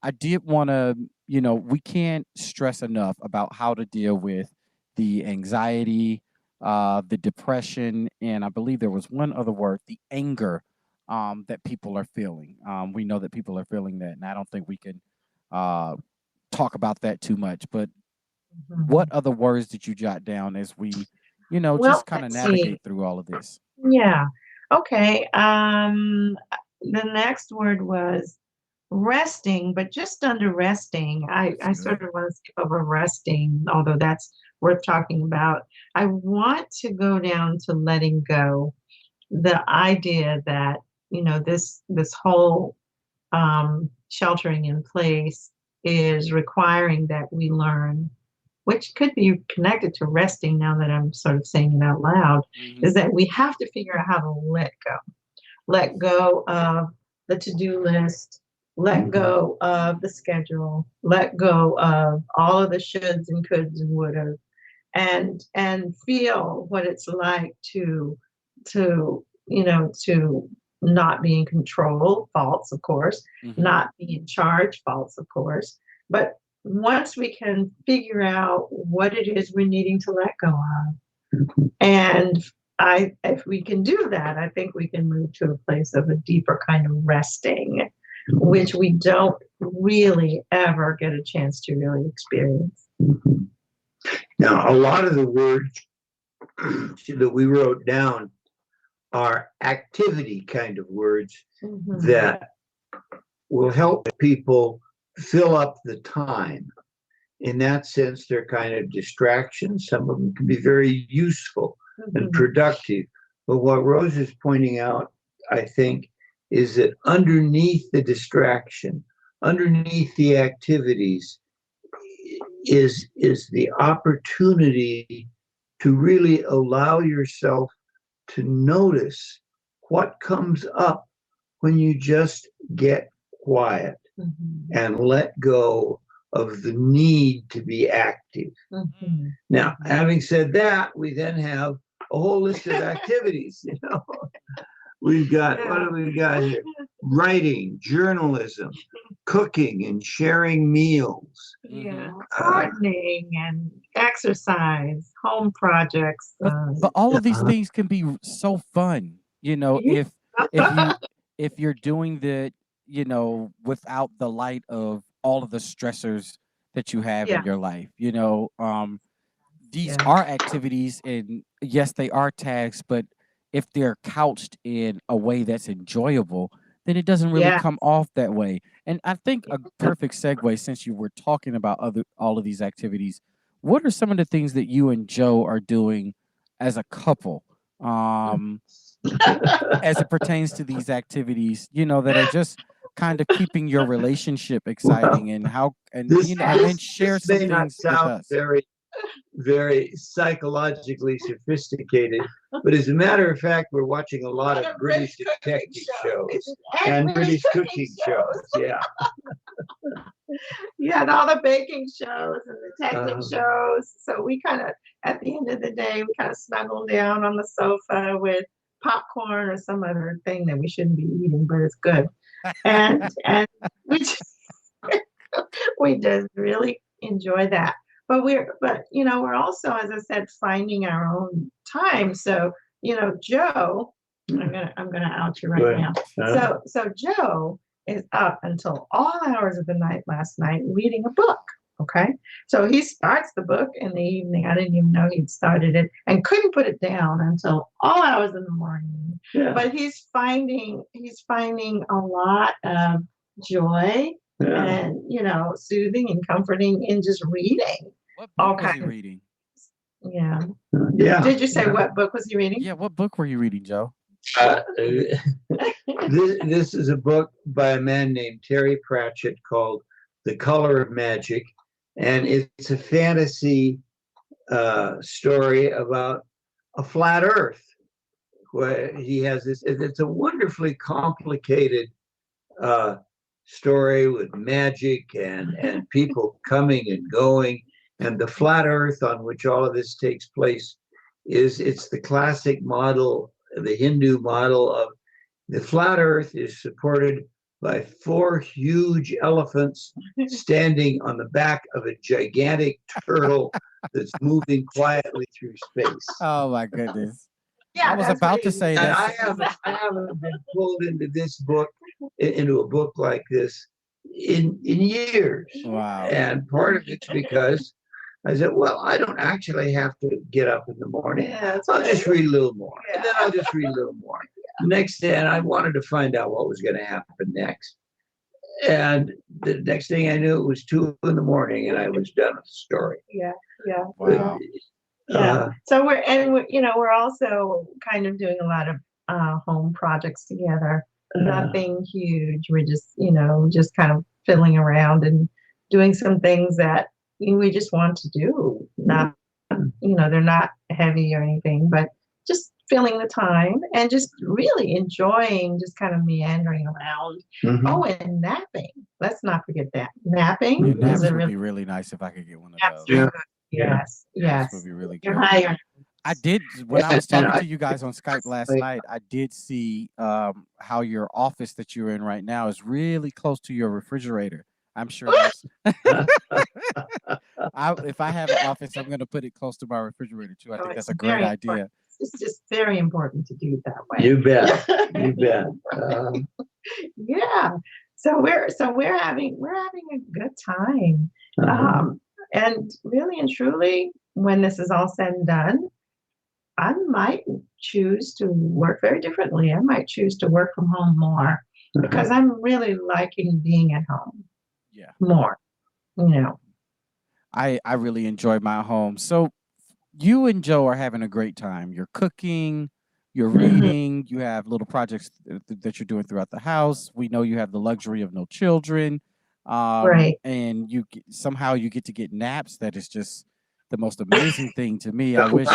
A: I did want to, we can't stress enough about how to deal with the anxiety, the depression, and I believe there was one other word, the anger that people are feeling. We know that people are feeling that, and I don't think we can uh, talk about that too much. But what
C: Mhm.
A: other words did you jot down as we,
C: Well,
A: just kind of
C: let's see.
A: navigate through all of this?
C: Yeah. Okay. the next word was resting, but just under resting, I
A: That's
C: sort
A: good.
C: of want to skip over resting, although that's worth talking about. I want to go down to letting go. The idea that, this whole sheltering in place is requiring that we learn, which could be connected to resting now that I'm sort of saying it out loud,
A: Hmm.
C: is that we have to figure out how to let go of the to-do list, let go of the schedule, let go of all of the shoulds and coulds and wouldas, and feel what it's like to not be in control, false, of course,
A: Hmm.
C: not be in charge, false, of course. But once we can figure out what it is we're needing to let go of, and if we can do that, I think we can move to a place of a deeper kind of resting, which we don't really ever get a chance to really experience.
B: Now, a lot of the words that we wrote down are activity kind of words
C: Mhm.
B: that will help people fill up the time. In that sense, they're kind of distractions. Some of them can be very useful and
C: Mhm.
B: productive. But what Rose is pointing out, I think, is that underneath the distraction, underneath the activities, is the opportunity to really allow yourself to notice what comes up when you just get quiet
C: Mhm.
B: and let go of the need to be active.
C: Mhm.
B: Now, having said that, we then have a whole list of activities. We've got, what do we got here? Writing, journalism, cooking, and sharing meals.
C: Yeah,
B: Uh,
C: gardening and exercise, home projects.
A: But all of these things can be so fun,
C: Yeah.
A: if you if you're doing the, without the light of all of the stressors that you have in
C: Yeah,
A: your life. These
C: yeah,
A: are activities, and yes, they are tasks, but if they're couched in a way that's enjoyable, then it doesn't really
C: yeah.
A: come off that way. And I think a perfect segue, since you were talking about all of these activities, what are some of the things that you and Joe are doing as a couple, um, as it pertains to these activities, that are just kind of keeping your relationship
B: well,
A: exciting, and how, and
B: this
A: and then
B: this
A: share
B: this
A: some
B: may not
A: things with
B: sound
A: us.
B: very psychologically sophisticated, but as a matter of fact, we're watching a lot of British detective shows and British cooking shows. Yeah.
C: Yeah, and all the baking shows and the detective
B: Um,
C: shows. So we kind of, at the end of the day, we kind of snuggle down on the sofa with popcorn or some other thing that we shouldn't be eating, but it's good. And we just, we just really enjoy that. But we're also, as I said, finding our own time. So, Joe, I'm gonna out you right now. So Joe is up until all hours of the night last night reading a book. Okay. So he starts the book in the evening. I didn't even know he'd started it and couldn't put it down until all hours in the morning.
B: yeah.
C: But he's finding a lot of joy
B: Yeah.
C: and soothing and comforting in just reading
A: What
C: all
A: book was he
C: kinds.
A: reading?
C: Yeah.
B: Yeah.
C: Did you say
B: Yeah.
C: what book was he reading?
A: Yeah, what book were you reading, Joe?
B: This is a book by a man named Terry Pratchett called The Color of Magic, and it's a fantasy story about a flat Earth where he has this. It's a wonderfully complicated uh, story with magic and people coming and going, and the flat Earth on which all of this takes place it's the classic model, the Hindu model of the flat Earth is supported by four huge elephants standing on the back of a gigantic turtle that's moving quietly through space.
A: Oh my goodness. I
C: Yeah,
A: was
C: that's what
A: about
C: he
A: to say
B: And
A: that's
B: I haven't been pulled into this book, into a book like this in years.
A: wow.
B: And part of it's because I said, well, I don't actually have to get up in the morning.
C: Yeah,
B: I'll just read a little more. And then I'll just read a little more. the next day, and I wanted to find out what was going to happen next. And the next thing I knew, it was 2 in the morning, and I was done with the story.
C: Yeah, yeah.
A: Wow.
C: Yeah. So we're also kind of doing a lot of home projects together. Nothing huge. We're just, just kind of fiddling around and doing some things that we just want to do. Not, they're not heavy or anything, but just filling the time and just really enjoying just kind of meandering around. Oh, and napping. Let's not forget that. Napping
A: Yeah,
C: is
A: naps
C: a
A: would
C: really
A: be really nice if I could get one of
C: naps
A: those.
C: are good. Yes,
A: Naps would
C: yes.
A: be really
C: You're
A: good.
C: higher.
A: I did when I was
B: And
A: talking to you guys on Skype last
B: like,
A: night. I did see how your office that you're in right now is really close to your refrigerator. I'm sure that's. If I have an office, I'm going to put it close to my refrigerator too. I
C: Oh,
A: think
C: it's
A: that's a great
C: very
A: idea.
C: important. It's just very important to do it that way.
B: you bet. You bet.
C: Yeah. So we're having a good time. And really and truly, when this is all said and done, I might choose to work very differently. I might choose to work from home more because I'm really liking being at home
A: Yeah,
C: more,
A: I really enjoy my home. So you and Joe are having a great time. You're cooking, you're reading, you have little projects that you're doing throughout the house. We know you have the luxury of no children,
C: Right.
A: and somehow you get to get naps. That is just the most amazing thing to me. I wish.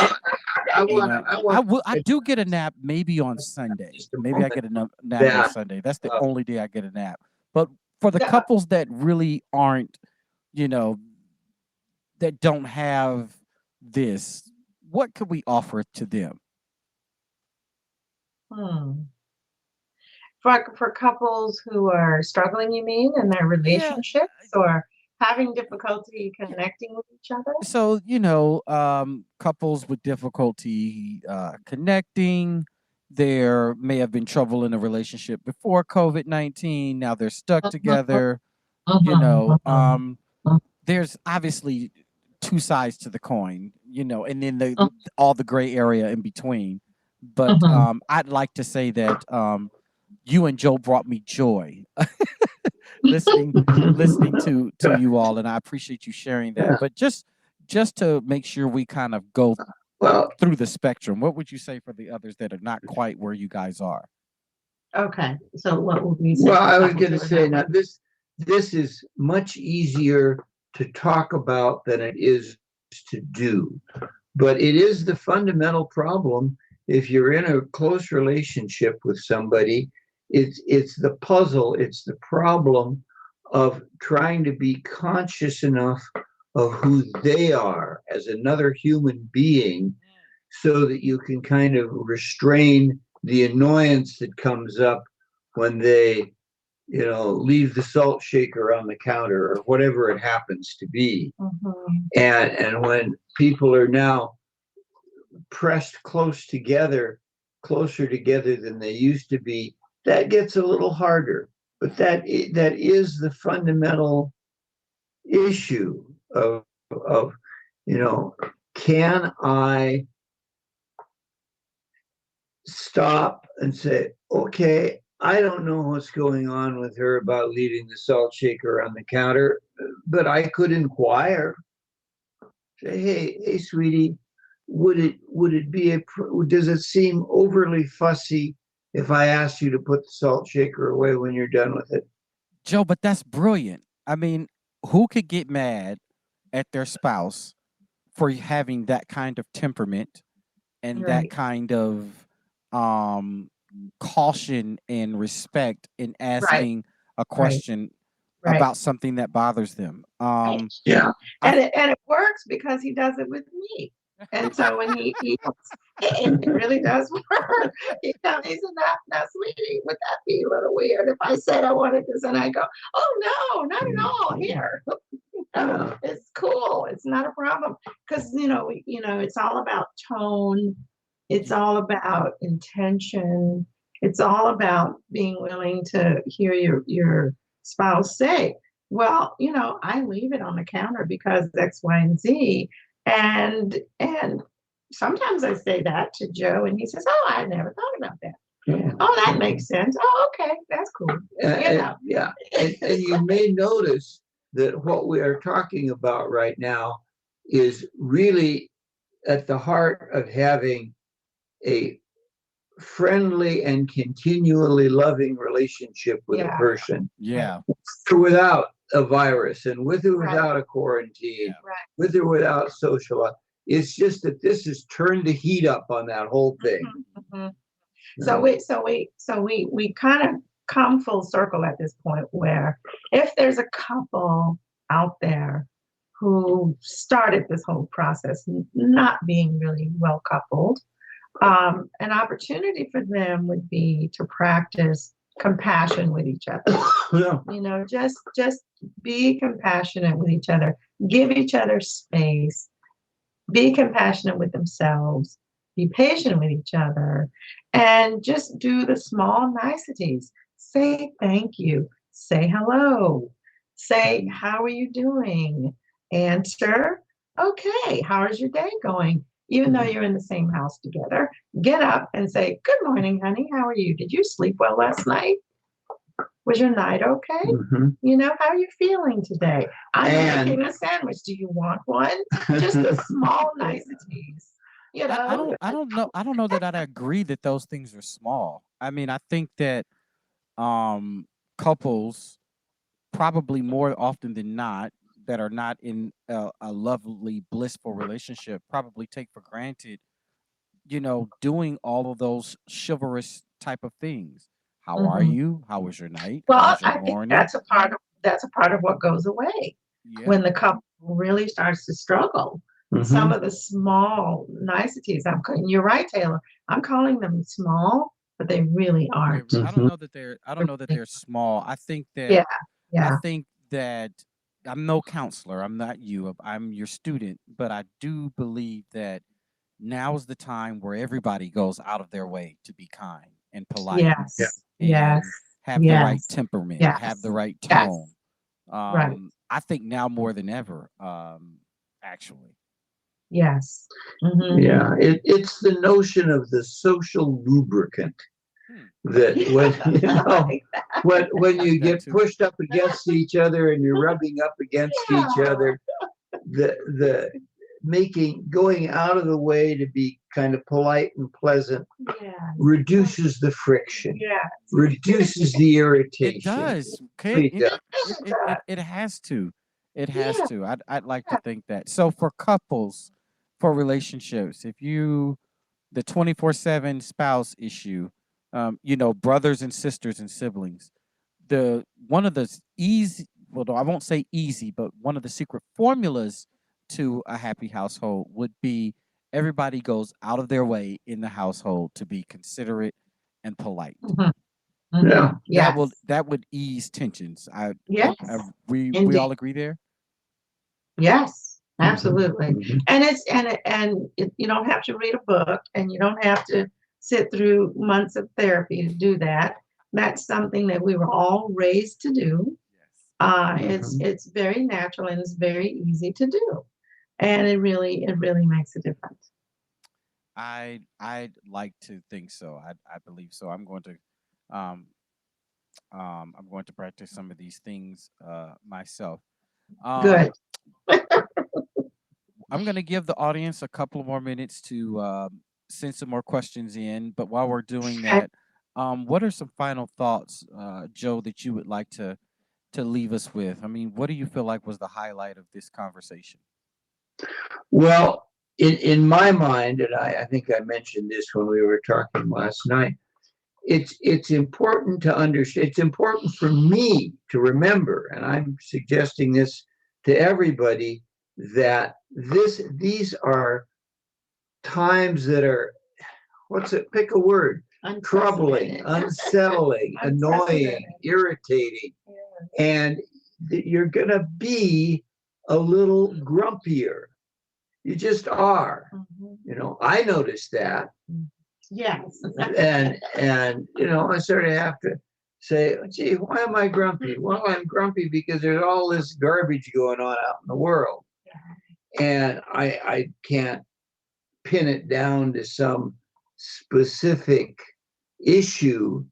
A: I do get a nap maybe on Sunday. Maybe I get a nap on Sunday. That's the only day I get a nap. But for the couples that really aren't, you know, that don't have this, what could we offer to them?
C: Hmm. For couples who are struggling, you mean, in their
A: Yeah.
C: relationships or having difficulty connecting with each other?
A: So, couples with difficulty connecting, there may have been trouble in a relationship before COVID-19. Now they're stuck together. There's obviously two sides to the coin, and then all the gray area in between. But I'd like to say that you and Joe brought me joy listening to you all, and I appreciate you sharing that. But just to make sure we kind of go through the spectrum, what would you say for the others that are not quite where you guys are?
C: Okay, so what would we say?
B: Well, I was going to say now this is much easier to talk about than it is to do, but it is the fundamental problem. If you're in a close relationship with somebody, it's the puzzle, it's the problem of trying to be conscious enough of who they are as another human being so that you can kind of restrain the annoyance that comes up when they leave the salt shaker on the counter or whatever it happens to be. And when people are now pressed closer together than they used to be, that gets a little harder. But that is the fundamental issue of can I stop and say, okay, I don't know what's going on with her about leaving the salt shaker on the counter, but I could inquire. Say, hey, sweetie, does it seem overly fussy if I ask you to put the salt shaker away when you're done with it?
A: Joe, but that's brilliant. I mean, who could get mad at their spouse for having that kind of temperament and that kind of caution and respect in asking a question about something that bothers them?
B: Yeah.
C: And it works because he does it with me. And so when he it really does work. He tells me, he said, now, sweetie, would that be a little weird if I said I wanted this? And I go, oh, no, not at all. Here. It's cool. It's not a problem. Because, it's all about tone. It's all about intention. It's all about being willing to hear your spouse say, well, I leave it on the counter because X, Y, and Z. And sometimes I say that to Joe, and he says, "Oh, I never thought about that." Oh, that makes sense. Oh, okay, that's cool.
B: Yeah, and you may notice that what we are talking about right now is really at the heart of having a friendly and continually loving relationship with a person.
A: Yeah.
B: With or without a virus, and with or
C: Right.
B: without a quarantine,
C: Right.
B: with or without social. It's just that this has turned the heat up on that whole thing.
C: Mm-hmm. So we kind of come full circle at this point where if there's a couple out there who started this whole process not being really well coupled, an opportunity for them would be to practice compassion with each other.
B: Yeah.
C: You know, just be compassionate with each other, give each other space, be compassionate with themselves, be patient with each other, and just do the small niceties. Say thank you, say hello, say, how are you doing? Answer, okay, how is your day going? Even though you're in the same house together, get up and say, good morning, honey, how are you? Did you sleep well last night? Was your night okay?
B: Mm-hmm.
C: You know, how are you feeling today? I'm
B: And-
C: making a sandwich. Do you want one? Just the small niceties. You know,
A: I don't know that I'd agree that those things are small. I mean, I think that couples probably more often than not that are not in a lovely blissful relationship probably take for granted, you know, doing all of those chivalrous type of things. How are
C: Mhm.
A: you? How was your night? How
C: Well,
A: was your
C: I think
A: morning?
C: that's a part of what goes away
A: Yeah.
C: when the couple really starts to struggle. Some of the small niceties. You're right, Taylor. I'm calling them small, but they really aren't.
A: I don't know that they're small.
C: Yeah,
A: I
C: yeah,
A: think that I'm no counselor. I'm not you. I'm your student, but I do believe that now is the time where everybody goes out of their way to be kind and polite
C: yes, yes,
A: and have the right
C: yes,
A: temperament, have the
C: yes,
A: right
C: yes,
A: tone.
C: right,
A: I think now more than ever, actually.
C: yes. Mhm.
B: Yeah, it's the notion of the social lubricant
A: Hmm.
B: that when you know when you
A: Like that
B: get
A: too.
B: pushed up against each other and you're rubbing up against each other, the going out of the way to be kind of polite and pleasant
C: Yeah,
B: reduces the friction,
C: yeah.
B: reduces the irritation.
A: It does.
B: Really does.
A: It has to. It has
C: Yeah.
A: to. I'd like to think that. So for couples, for relationships, if you the 24/7 spouse issue, you know, brothers and sisters and siblings, the one of the easy, well, no, I won't say easy, but one of the secret formulas to a happy household would be everybody goes out of their way in the household to be considerate and polite.
C: Mhm,
B: Yeah.
C: mhm. Yes.
A: That would ease tensions.
C: Yes.
A: We all
C: Indeed.
A: agree there.
C: Yes, absolutely.
B: Mhm.
C: And you don't have to read a book and you don't have to sit through months of therapy to do that. That's something that we were all raised to do. It's very natural and it's very easy to do. And it really makes a difference.
A: I'd like to think so. I believe so. Um I'm going to practice some of these things myself. Um
C: Good.
A: I'm going to give the audience a couple more minutes to send some more questions in. But while we're doing
C: Okay.
A: that, what are some final thoughts, Joe, that you would like to leave us with? I mean, what do you feel like was the highlight of this conversation?
B: Well, in my mind, and I think I mentioned this when we were talking last night, it's important to understand, it's important for me to remember, and I'm suggesting this to everybody, that these are times that are, pick a word, troubling, unsettling, annoying, irritating, and you're going to be a little grumpier. You just are.
C: Mhm.
B: You know, I noticed that.
C: Yes.
B: And I sort of have to say, gee, why am I grumpy? Well, I'm grumpy because there's all this garbage going on out in the world. And I can't pin it down to some specific issue.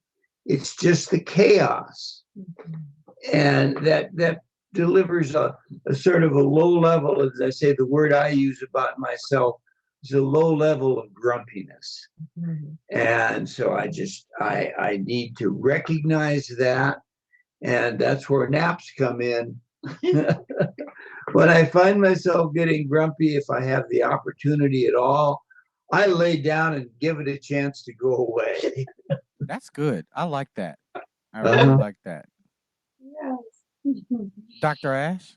B: It's just the chaos. And that delivers a sort of a low level, as I say, the word I use about myself is a low level of grumpiness. And so I need to recognize that. And that's where naps come in. When I find myself getting grumpy, if I have the opportunity at all, I lay down and give it a chance to go away.
A: That's good. I like that. I really like that.
C: Yes.
A: Dr. Ash?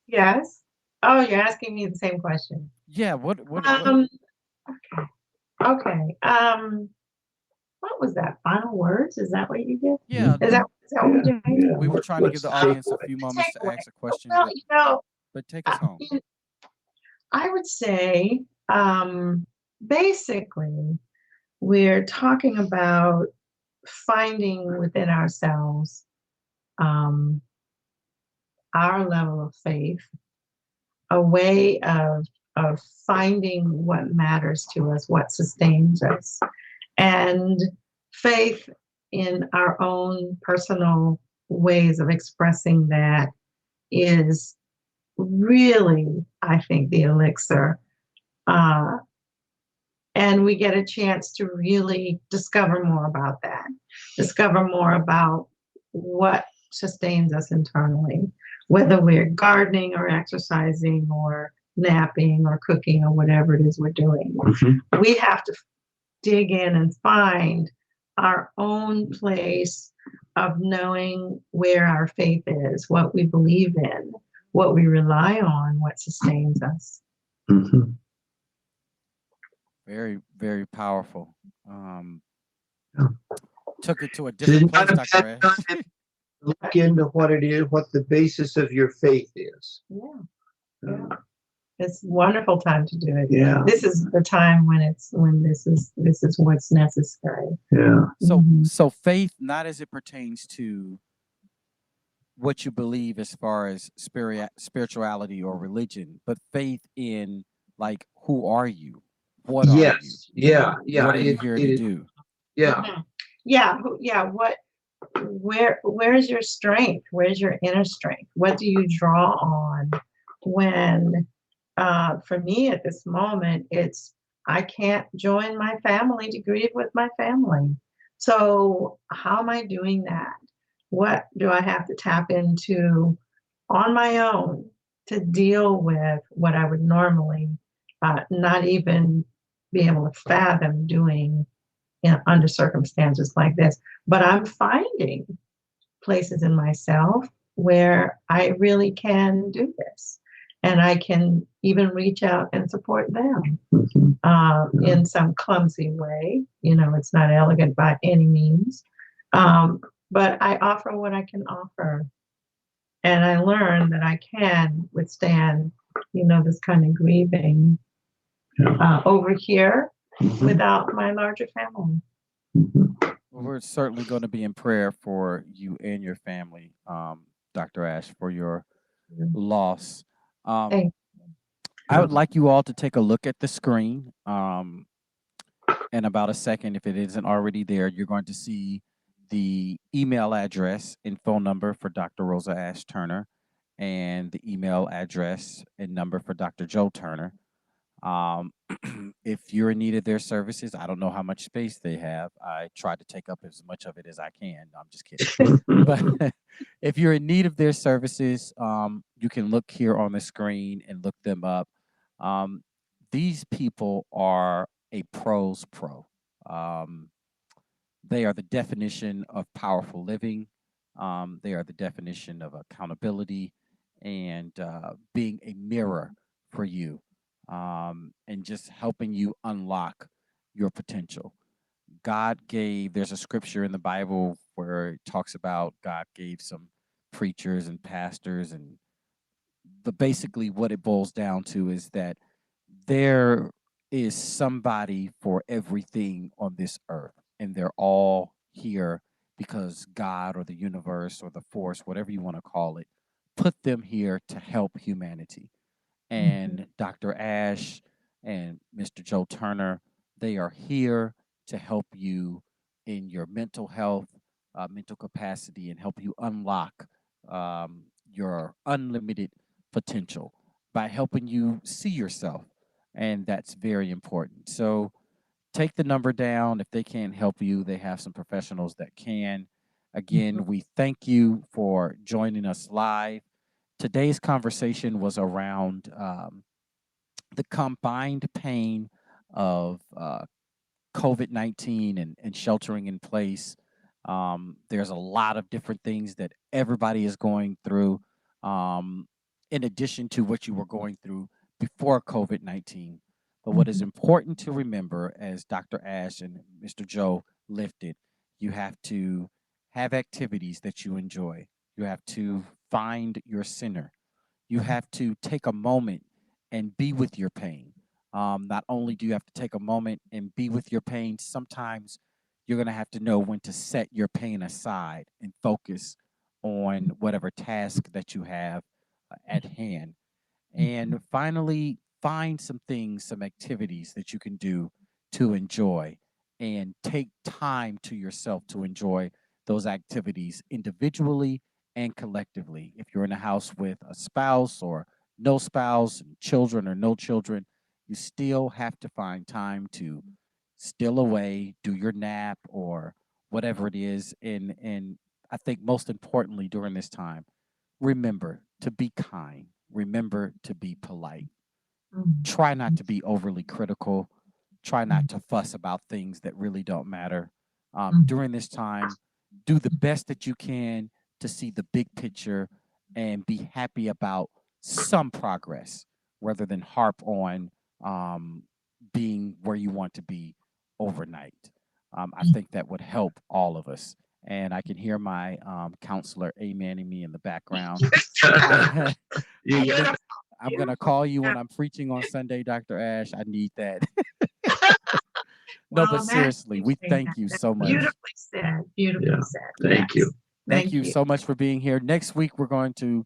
C: Yes. Oh, you're asking me the same question.
A: Yeah, what
C: Okay. Okay. What was that? Final words? Is that what you did?
A: yeah,
C: Is that what we're doing?
B: Yeah.
A: we were trying to give
B: What's
A: the
B: the
A: audience a
B: takeaway?
A: few moments to
C: Takeaway.
A: ask a question,
C: Well,
A: but take us home.
C: I would say basically we're talking about finding within ourselves um, our level of faith, a way of finding what matters to us, what sustains us, and faith in our own personal ways of expressing that is really, I think, the elixir. Uh, and we get a chance to really discover more about that, discover more about what sustains us internally, whether we're gardening or exercising or napping or cooking or whatever it is we're doing. We have to dig in and find our own place of knowing where our faith is, what we believe in, what we rely on, what sustains us.
B: Mhm.
A: Very, very powerful. Um,
B: Yeah.
A: took it to a
B: So it's
A: different place,
B: not a
A: Dr.
B: bad
A: Ash.
B: time to look into what it is, what the basis of your faith is.
C: Yeah, yeah. It's a wonderful time to do it.
B: Yeah.
C: This is the time when this is what's necessary.
B: Yeah.
A: So
C: Mhm.
A: so faith, not as it pertains to what you believe as far as spirituality or religion, but faith in, like, who are you? What are you?
B: Yes. Yeah. Yeah.
A: What are you here to do?
B: Yeah.
C: Mhm. Yeah, yeah. Where's your strength? Where's your inner strength? What do you draw on when for me at this moment it's I can't join my family to grieve with my family. So how am I doing that? What do I have to tap into on my own to deal with what I would normally not even be able to fathom doing under circumstances like this? But I'm finding places in myself where I really can do this. And I can even reach out and support them in some clumsy way. It's not elegant by any means. But I offer what I can offer. And I learned that I can withstand, this kind of grieving over here without my larger family.
A: Well, we're certainly going to be in prayer for you and your family, Dr. Ash, for your loss.
C: Thank
A: I would like you all to take a look at the screen. In about a second, if it isn't already there, you're going to see the email address and phone number for Dr. Rosa Ashe-Turner and the email address and number for Dr. Joe Turner. If you're in need of their services, I don't know how much space they have. I try to take up as much of it as I can. No, I'm just kidding. But if you're in need of their services, you can look here on the screen and look them up. Um, these people are a pro's pro. Um, they are the definition of powerful living. They are the definition of accountability and being a mirror for you, and just helping you unlock your potential. There's a scripture in the Bible where it talks about God gave some preachers and pastors, and basically what it boils down to is that there is somebody for everything on this earth, and they're all here because God or the universe or the force, whatever you want to call it, put them here to help humanity. And Dr. Ash and Mr. Joe Turner, they are here to help you in your mental health, mental capacity, and help you unlock your unlimited potential by helping you see yourself. And that's very important. So take the number down. If they can't help you, they have some professionals that can.
C: Mhm.
A: Again, we thank you for joining us live. Today's conversation was around the combined pain of COVID-19 and sheltering in place. There's a lot of different things that everybody is going through, um, in addition to what you were going through before COVID-19. But what is
C: Mhm.
A: important to remember, as Dr. Ash and Mr. Joe lifted, you have to have activities that you enjoy. You have to find your center. You have to take a moment and be with your pain. Not only do you have to take a moment and be with your pain, sometimes you're going to have to know when to set your pain aside and focus on whatever task that you have at hand.
C: Mhm.
A: And finally, find some things, some activities that you can do to enjoy and take time to yourself to enjoy those activities individually and collectively. If you're in a house with a spouse or no spouse, children or no children, you still have to find time to still away, do your nap or whatever it is. And I think most importantly during this time, remember to be kind, remember to be polite.
C: Mhm.
A: Try not to be overly critical. Try
C: Mhm.
A: not to fuss about things that really don't matter.
C: Mhm.
A: During this time, do the best that you can to see the big picture and be happy about some progress rather than harp on um, being where you want to be overnight. I think that would help all of us. And I can hear my counselor amening me in the background. I'm
B: You got
C: Beautiful,
A: gonna I'm gonna
C: beautiful.
A: call you
C: Yeah.
A: when I'm preaching on Sunday, Dr. Ash. I need that. No, but
C: Well, that
A: seriously,
C: you
A: we
C: saying that.
A: thank you
C: That's
A: so much.
C: beautifully said. Beautifully
B: yeah.
C: said.
B: Thank you.
C: Yes.
A: Thank
C: Thank
A: you
C: you.
A: so much for being here. Next week, we're going to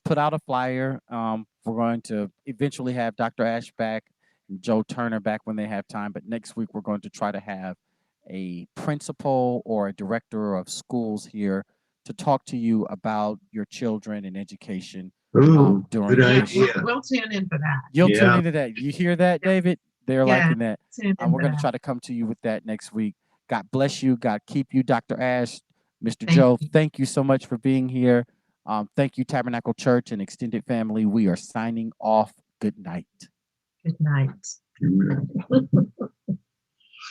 A: put out a flyer. We're going to eventually have Dr. Ash back and Joe Turner back when they have time. But next week, we're going to try to have a principal or a director of schools here to talk to you about your children and education
B: Ooh, good
A: during
C: Yeah,
A: this.
B: idea.
C: we'll tune in for that.
A: You'll tune
B: Yeah.
A: into that. You hear that,
C: Yeah,
A: David? They're
C: yeah,
A: liking that.
C: tune in
A: We're
C: for
A: going to
C: that.
A: try to come to you with that next week. God bless you. God keep you, Dr. Ash, Mr.
C: Thank
A: Joe.
C: you.
A: Thank you so much for being here. Thank you, Tabernacle Church and extended family. We are signing off. Good night.
C: Good night.
B: Mm.